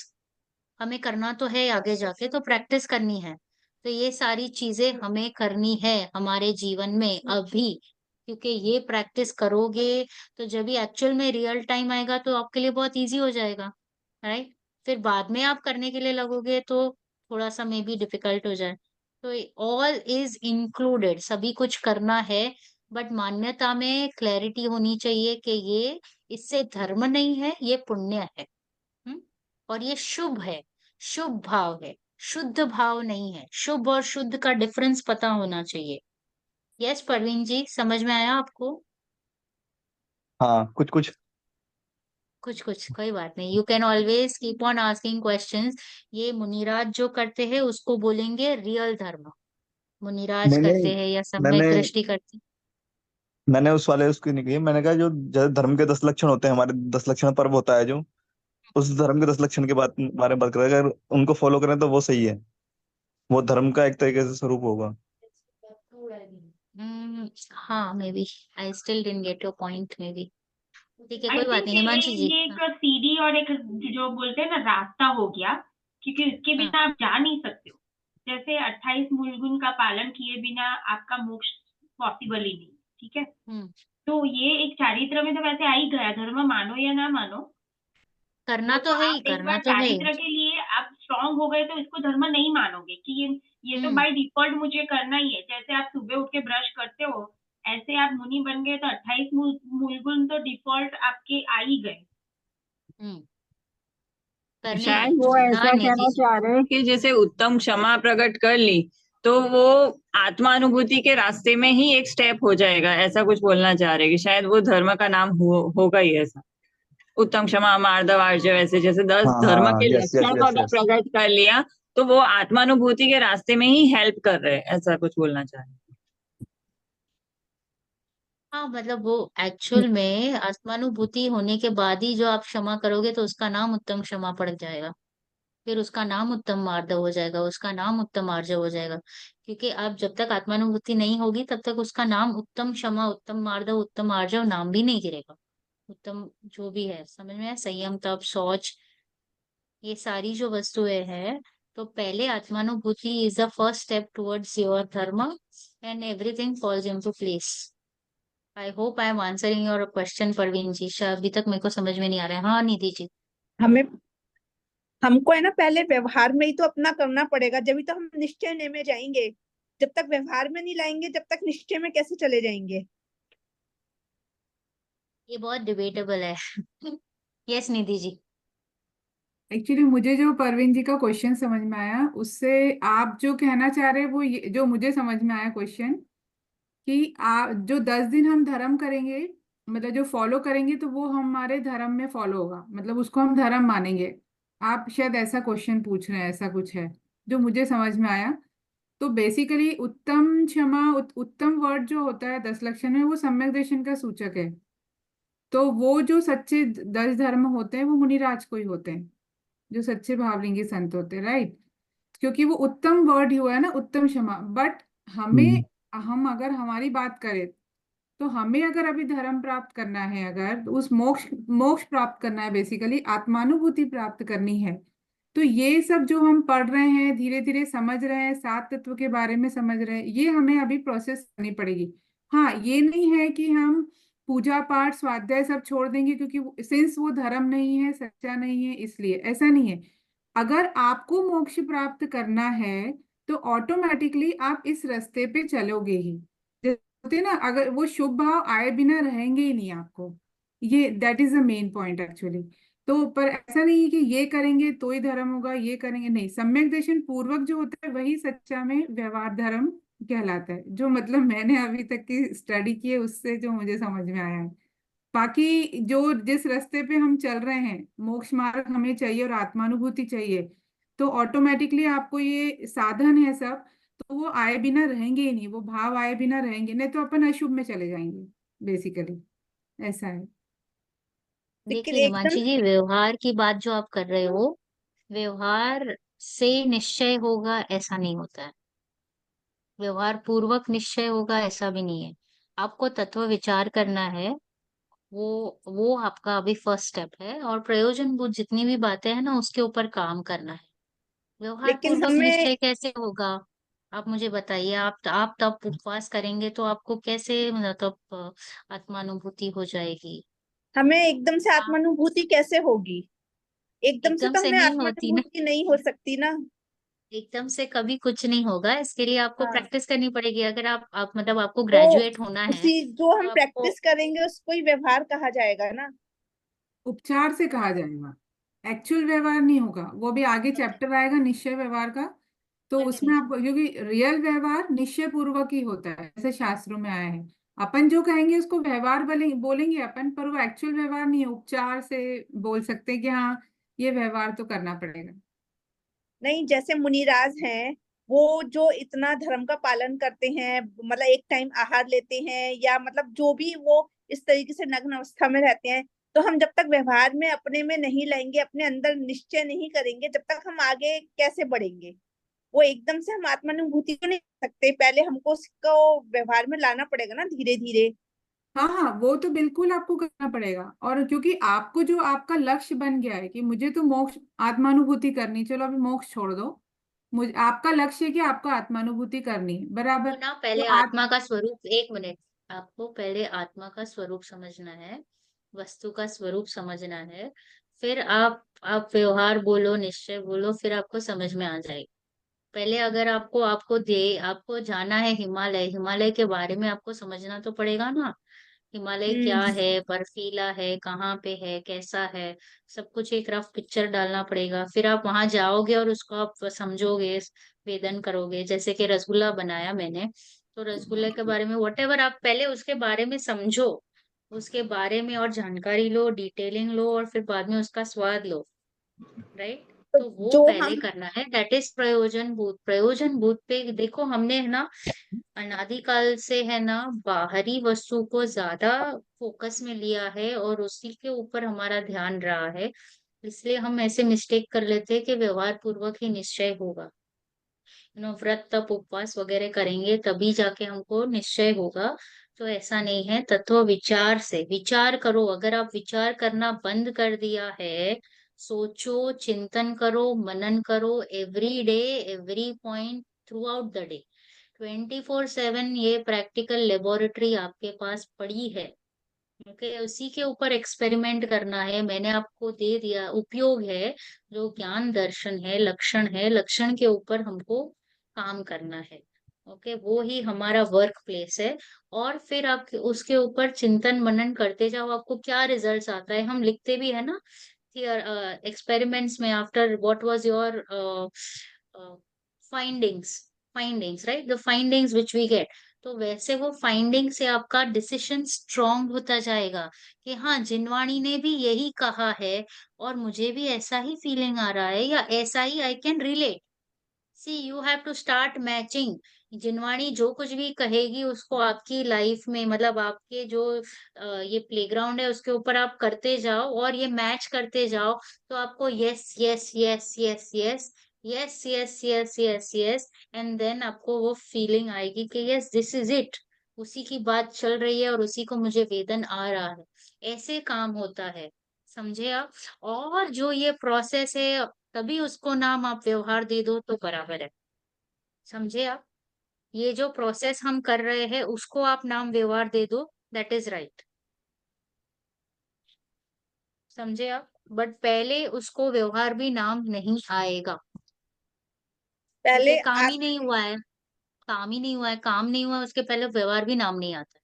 हमें करना तो है आगे जाके, तो प्रैक्टिस करनी है. तो ये सारी चीजें हमें करनी है हमारे जीवन में अभी, क्योंकि ये प्रैक्टिस करोगे तो जब भी एक्चुअल में रियल टाइम आएगा तो आपके लिए बहुत इजी हो जाएगा. राइट? फिर बाद में आप करने के लिए लगोगे तो थोड़ा सा मे बी डिफिकल्ट हो जाए. तो ऑल इज इंक्लूडेड, सभी कुछ करना है, बट मान्यता में क्लैरिटी होनी चाहिए कि ये इससे धर्म नहीं है, ये पुण्य है. हम्म? और ये शुभ है, शुभ भाव है, शुद्ध भाव नहीं है. शुभ और शुद्ध का डिफरेंस पता होना चाहिए. यस परवीन जी, समझ में आया आपको? हाँ, कुछ कुछ. कुछ कुछ कोई बात नहीं. You can always keep on asking questions. ये मुनिराज जो करते हैं उसको बोलेंगे रियल धर्म. मुनिराज नहीं नहीं, करते हैं या मैंने सम्यक दृष्टि करते हैं. मैंने उस वाले उसकी नहीं कही, मैंने कहा जो जैसे धर्म के 10 लक्षण होते हैं, हमारे 10 लक्षण पर्व होता है जो, उस धर्म के 10 लक्षण के बारे में बात करें, अगर उनको फॉलो करें तो वो सही है, वो धर्म का एक तरीके से स्वरूप होगा। हाँ, maybe I still didn't get your point, maybe. ठीक है, आई कोई बात थिंक नहीं, हिमांशु जी। ये एक सीढ़ी और एक जो बोलते हैं ना रास्ता हो गया, क्योंकि इसके हाँ, बिना आप जा नहीं सकते हो। जैसे 28 मूल गुण का पालन किए बिना आपका मोक्ष पॉसिबल ही नहीं। ठीक है, हम्म, तो ये एक चारित्र में तो वैसे आ ही गया, धर्म मानो या ना मानो। करना वो तो तो है ही, आप एक करना बार तो है ही। चारित्र के लिए आप स्ट्रांग हो गए तो इसको धर्म नहीं मानोगे कि ये तो हम्म बाय डिफॉल्ट मुझे करना ही है। जैसे आप सुबह उठ के ब्रश करते हो, ऐसे आप मुनि बन गए तो 28 मूल गुण तो डिफॉल्ट आपके आ ही गए। हम्म करने ही शायद है। वो हाँ ऐसा निधि कहना जी। चाह रहे हैं कि जैसे उत्तम क्षमा प्रकट कर ली तो वो आत्मानुभूति के रास्ते में ही एक स्टेप हो जाएगा, ऐसा कुछ बोलना चाह रहे हैं कि शायद वो धर्म का नाम होगा ही ऐसा। उत्तम क्षमा मार्दव आर्जव, ऐसे जैसे 10 हाँ धर्म हाँ, के यस यस लक्षण को यस अगर यस। प्रकट कर लिया तो वो आत्मानुभूति के रास्ते में ही हेल्प कर रहे हैं, ऐसा कुछ बोलना चाह रहे हैं। हाँ, मतलब वो एक्चुअल में आत्मानुभूति होने के बाद ही जो आप क्षमा करोगे तो उसका नाम उत्तम क्षमा पड़ जाएगा। फिर उसका नाम उत्तम मार्दव हो जाएगा, उसका नाम उत्तम आर्जव हो जाएगा। क्योंकि आप जब तक आत्मानुभूति नहीं होगी तब तक उसका नाम उत्तम क्षमा, उत्तम मार्दव, उत्तम आर्जव नाम भी नहीं गिरेगा। उत्तम जो भी है, समझ में आया? संयम, तप, शौच, ये सारी जो वस्तुएं हैं, तो पहले आत्मानुभूति is the first step towards your dharma, and everything falls into place. I hope I am answering your question Parveen ji. शायद अभी तक मेरे को समझ में नहीं आ रहा है। हाँ निधि जी। हमें हमको है ना पहले व्यवहार में ही तो अपना करना पड़ेगा, जब तो हम निश्चय में जाएंगे। जब तक व्यवहार में नहीं लाएंगे, जब तक निश्चय में कैसे चले जाएंगे? ये बहुत डिबेटेबल है। यस निधि जी। एक्चुअली मुझे जो परवीन जी का क्वेश्चन समझ में आया, उससे आप जो कहना चाह रहे हैं वो जो मुझे समझ में आया क्वेश्चन, कि आप जो 10 दिन हम धर्म करेंगे, मतलब जो फॉलो करेंगे तो वो हमारे धर्म में फॉलो होगा, मतलब उसको हम धर्म मानेंगे। आप शायद ऐसा क्वेश्चन पूछ रहे हैं, ऐसा कुछ है जो मुझे समझ में आया। तो बेसिकली उत्तम क्षमा, उत्तम वर्ड जो होता है 10 लक्षण में, वो सम्यक दर्शन का सूचक है। तो वो जो सच्चे 10 धर्म होते हैं वो मुनिराज को ही होते हैं, जो सच्चे भावलिंगी संत होते हैं, राइट? क्योंकि वो उत्तम वर्ड ही हुआ है ना, उत्तम क्षमा। बट हमें, हम अगर हमारी बात करें तो हमें अगर अभी धर्म प्राप्त करना है, अगर तो उस मोक्ष मोक्ष प्राप्त करना है, बेसिकली आत्मानुभूति प्राप्त करनी है, तो ये सब जो हम पढ़ रहे हैं, धीरे धीरे समझ रहे हैं, 7 तत्व के बारे में समझ रहे हैं, ये हमें अभी प्रोसेस करनी पड़ेगी। हाँ, ये नहीं है कि हम पूजा पाठ स्वाध्याय सब छोड़ देंगे, क्योंकि सिंस वो धर्म नहीं है, सच्चा नहीं है, इसलिए ऐसा नहीं है। अगर आपको मोक्ष प्राप्त करना है तो ऑटोमेटिकली आप इस रास्ते पे चलोगे ही। होते ना, अगर वो शुभ भाव आए बिना रहेंगे ही नहीं आपको। ये that is the main point actually. तो पर ऐसा नहीं है कि ये करेंगे तो ही धर्म होगा, ये करेंगे नहीं। सम्यक दर्शन पूर्वक जो होता है वही सच्चा में व्यवहार धर्म कहलाता है, जो मतलब मैंने अभी तक की स्टडी की है उससे जो मुझे समझ में आया है। बाकी जो जिस रास्ते पे हम चल रहे हैं, मोक्ष मार्ग हमें चाहिए और आत्मानुभूति चाहिए, तो ऑटोमेटिकली आपको ये साधन है सब, तो वो आए बिना रहेंगे ही नहीं, वो भाव आए बिना रहेंगे नहीं, तो अपन अशुभ में चले जाएंगे बेसिकली, ऐसा है। लेकिन देखिए एकदम हिमांशी जी, व्यवहार की बात जो आप कर रहे हो, व्यवहार से निश्चय होगा ऐसा नहीं होता है। व्यवहार पूर्वक निश्चय होगा ऐसा भी नहीं है। आपको तत्व विचार करना है, वो आपका अभी फर्स्ट स्टेप है, और प्रयोजन वो जितनी भी बातें हैं ना उसके ऊपर काम करना है। व्यवहार लेकिन पूर्वक हमें निश्चय कैसे होगा? आप मुझे बताइए। आप तब उपवास करेंगे तो आपको कैसे, मतलब आत्मानुभूति हो जाएगी? हमें एकदम से आप आत्मानुभूति कैसे होगी? एकदम से एकदम तो से हमें नहीं होती ना। आत्मानुभूति नहीं हो सकती ना। एकदम से कभी कुछ नहीं होगा, इसके लिए आपको हाँ, प्रैक्टिस करनी पड़ेगी। अगर आप मतलब आपको तो ग्रेजुएट होना है उसी जो तो हम आपको प्रैक्टिस करेंगे उसको ही व्यवहार कहा जाएगा ना। उपचार से कहा जाएगा, एक्चुअल व्यवहार नहीं होगा। वो भी आगे चैप्टर आएगा निश्चय व्यवहार का, तो उसमें आपको, क्योंकि रियल व्यवहार निश्चय पूर्वक ही होता है, ऐसे शास्त्रों में आया है। अपन जो कहेंगे उसको व्यवहार बोलेंगे अपन, पर वो एक्चुअल व्यवहार नहीं है। उपचार से बोल सकते हैं कि हाँ, ये व्यवहार तो करना पड़ेगा। नहीं, जैसे मुनिराज हैं, वो जो इतना धर्म का पालन करते हैं, मतलब एक टाइम आहार लेते हैं, या मतलब जो भी वो इस तरीके से नग्न अवस्था में रहते हैं, तो हम जब तक व्यवहार में अपने में नहीं लाएंगे, अपने अंदर निश्चय नहीं करेंगे, जब तक हम आगे कैसे बढ़ेंगे? वो एकदम से हम आत्मानुभूति को नहीं कर सकते, पहले हमको उसको व्यवहार में लाना पड़ेगा ना, धीरे धीरे। हाँ हाँ, वो तो बिल्कुल आपको करना पड़ेगा। और क्योंकि आपको जो आपका लक्ष्य बन गया है कि मुझे तो मोक्ष आत्मानुभूति करनी, चलो अभी मोक्ष छोड़ दो, मुझे आपका लक्ष्य है कि आपको आत्मानुभूति करनी है, बराबर। तो ना तो पहले आप, आत्मा का स्वरूप, एक मिनट, आपको पहले आत्मा का स्वरूप समझना है, वस्तु का स्वरूप समझना है। फिर आप व्यवहार बोलो, निश्चय बोलो, फिर आपको समझ में आ जाएगा। पहले अगर आपको आपको जाना है हिमालय, हिमालय के बारे में आपको समझना तो पड़ेगा ना। हिमालय क्या हम्म। है, बर्फीला है, कहाँ पे है, कैसा है, सब कुछ एक रफ पिक्चर डालना पड़ेगा। फिर आप वहां जाओगे और उसको आप समझोगे, वेदन करोगे। जैसे कि रसगुल्ला बनाया मैंने, तो रसगुल्ले के बारे में वट एवर, आप पहले उसके बारे में समझो, उसके बारे में और जानकारी लो, डिटेलिंग लो, और फिर बाद में उसका स्वाद लो, राइट। तो तो वो जो पहले हम करना है, दैट इज प्रयोजन भूत। प्रयोजन भूत पे देखो, हमने है ना अनादिकाल से है ना बाहरी वस्तु को ज्यादा फोकस में लिया है, और उसी के ऊपर हमारा ध्यान रहा है। इसलिए हम ऐसे मिस्टेक कर लेते हैं कि व्यवहार पूर्वक ही निश्चय होगा, व्रत तप उपवास वगैरह करेंगे तभी जाके हमको निश्चय होगा। तो ऐसा नहीं है, तत्व विचार से विचार करो। अगर आप विचार करना बंद कर दिया है, सोचो, चिंतन करो, मनन करो, every day, every point, through out the day, 24/7 ये प्रैक्टिकल लेबोरेटरी आपके पास पड़ी है। ओके, उसी के ऊपर एक्सपेरिमेंट करना है। मैंने आपको दे दिया, उपयोग है, जो ज्ञान दर्शन है, लक्षण है, लक्षण के ऊपर हमको काम करना है। ओके, वो ही हमारा वर्क प्लेस है। और फिर आप उसके ऊपर चिंतन मनन करते जाओ, आपको क्या रिजल्ट्स आता है। हम लिखते भी है ना एक्सपेरिमेंट्स में, after what was your findings, findings, right, the findings which we get. तो वैसे वो फाइंडिंग से आपका डिसीजन स्ट्रांग होता जाएगा कि हाँ, जिनवाणी ने भी यही कहा है, और मुझे भी ऐसा ही फीलिंग आ रहा है, या ऐसा ही I can relate. See, you have to start matching. जिनवाणी जो कुछ भी कहेगी उसको आपकी लाइफ में, मतलब आपके जो ये प्लेग्राउंड है उसके ऊपर आप करते जाओ, और ये मैच करते जाओ। तो आपको yes yes yes yes yes yes yes yes yes yes, and then आपको वो फीलिंग आएगी कि यस, दिस इज इट, उसी की बात चल रही है और उसी को मुझे वेदन आ रहा है। ऐसे काम होता है, समझे आप। और जो ये प्रोसेस है, तभी उसको नाम आप व्यवहार दे दो तो बराबर है, समझे आप। ये जो प्रोसेस हम कर रहे हैं उसको आप नाम व्यवहार दे दो, दैट इज राइट, समझे आप। बट पहले उसको व्यवहार भी नाम नहीं आएगा, क्योंकि पहले काम ही नहीं हुआ है। काम ही नहीं हुआ है, काम नहीं हुआ, उसके पहले व्यवहार भी नाम नहीं आता।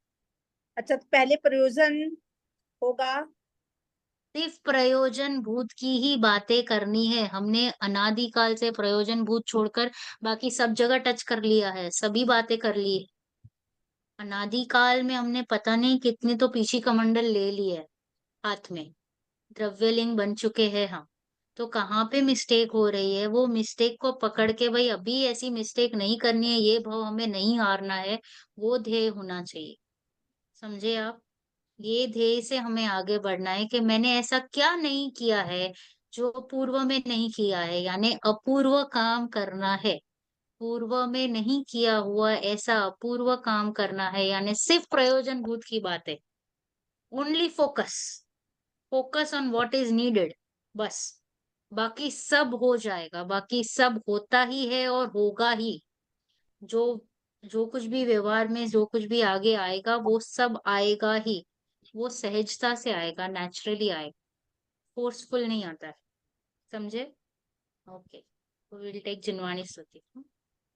अच्छा, तो पहले प्रयोजन होगा। सिर्फ प्रयोजन भूत की ही बातें करनी है। हमने अनादिकाल से प्रयोजन भूत छोड़कर बाकी सब जगह टच कर लिया है, सभी बातें कर ली है। अनादिकाल में हमने पता नहीं कितने तो पीछी कमंडल ले लिए है हाथ में, द्रव्यलिंग बन चुके हैं हम। तो कहाँ पे मिस्टेक हो रही है, वो मिस्टेक को पकड़ के, भाई अभी ऐसी मिस्टेक नहीं करनी है, ये भाव हमें नहीं हारना है, वो ध्येय होना चाहिए, समझे आप। ये ध्येय से हमें आगे बढ़ना है कि मैंने ऐसा क्या नहीं किया है जो पूर्व में नहीं किया है, यानी अपूर्व काम करना है। पूर्व में नहीं किया हुआ ऐसा अपूर्व काम करना है, यानी सिर्फ प्रयोजन भूत की बात है। Only focus, focus on what is needed, बस। बाकी सब हो जाएगा, बाकी सब होता ही है और होगा ही। जो जो कुछ भी व्यवहार में, जो कुछ भी आगे आएगा, वो सब आएगा ही। वो सहजता से आएगा, नेचुरली आएगा, फोर्सफुल नहीं आता है, समझे। ओके, विल टेक जिनवाणी स्तुति।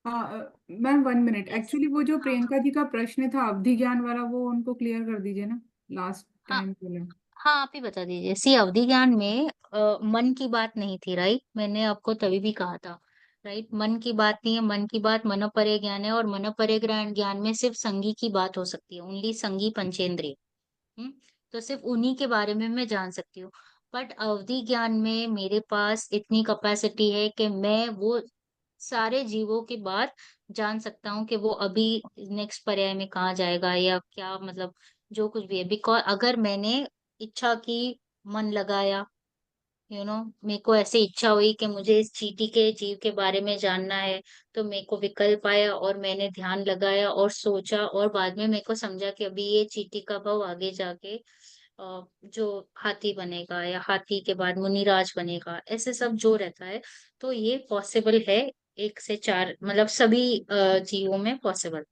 हाँ मैम, 1 मिनट, यस। एक्चुअली वो जो हाँ प्रियंका जी का प्रश्न था अवधि ज्ञान वाला, वो उनको क्लियर कर दीजिए ना, लास्ट हाँ टाइम बोला। हाँ, आप ही बता दीजिए। सी, अवधि ज्ञान में मन की बात नहीं थी, राइट, मैंने आपको तभी भी कहा था, राइट, मन की बात नहीं है। मन की बात मनोपरे ज्ञान है, और मनोपरे ज्ञान ज्ञान में सिर्फ संगी की बात हो सकती है, ओनली संगी पंचेंद्रिय। हम्म, तो सिर्फ उन्हीं के बारे में मैं जान सकती हूँ। बट अवधि ज्ञान में मेरे पास इतनी कैपेसिटी है कि मैं वो सारे जीवों की बात जान सकता हूँ कि वो अभी नेक्स्ट पर्याय में कहाँ जाएगा या क्या, मतलब जो कुछ भी है। बिकॉज अगर मैंने इच्छा की, मन लगाया, मेरे को ऐसे इच्छा हुई कि मुझे इस चींटी के जीव के बारे में जानना है, तो मेरे को विकल्प आया और मैंने ध्यान लगाया और सोचा, और बाद में मेरे को समझा कि अभी ये चींटी का भाव आगे जाके जो हाथी बनेगा, या हाथी के बाद मुनिराज बनेगा, ऐसे सब जो रहता है। तो ये पॉसिबल है, 1 से 4, मतलब सभी जीवों में पॉसिबल,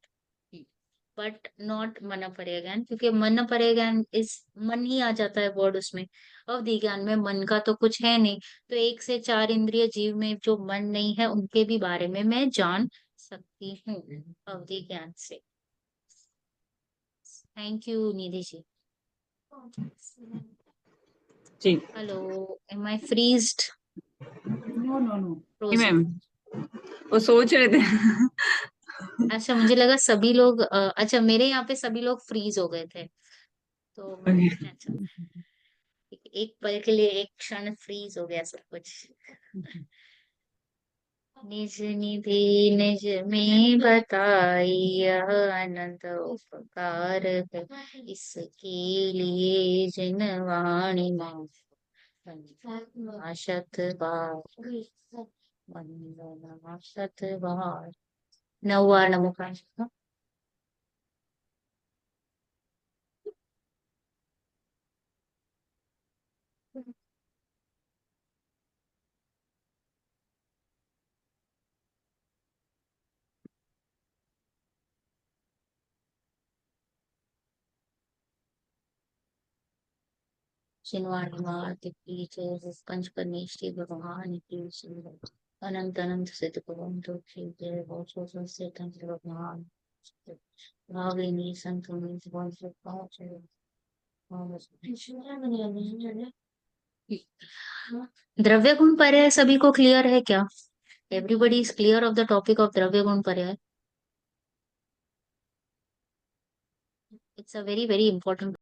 बट नॉट मन परे ज्ञान, क्योंकि मन परे ज्ञान इस मन ही आ जाता है वर्ड उसमें। अवधि ज्ञान में मन का तो कुछ है नहीं, तो 1 से 4 इंद्रिय जीव में जो मन नहीं है उनके भी बारे में मैं जान सकती हूँ अवधि ज्ञान से। Thank you Nidhi ji. जी hello, am I freezed? No no no. जी मैम, वो सोच रहे थे। अच्छा, मुझे लगा सभी लोग अच्छा, मेरे यहाँ पे सभी लोग फ्रीज हो गए थे, तो अच्छा, एक पल के लिए, एक क्षण फ्रीज हो गया सब कुछ। निज निधि निज में बताई, यह अनंत उपकार है, इसके लिए जिन वाणी शत बार वंदना, शत बार 9 बार नमोकार। शिनवाणी मात की जय, पंचकर्णी श्री भगवान की जय, अनंत अनंत सिद्ध भगवंतों की जय, बहुत से तंत्र भगवान भाविनी संतुलित भगवान से पाँच द्रव्य गुण पर्याय सभी को क्लियर है क्या? Everybody is clear of the topic of द्रव्य गुण पर्याय? It's a very very important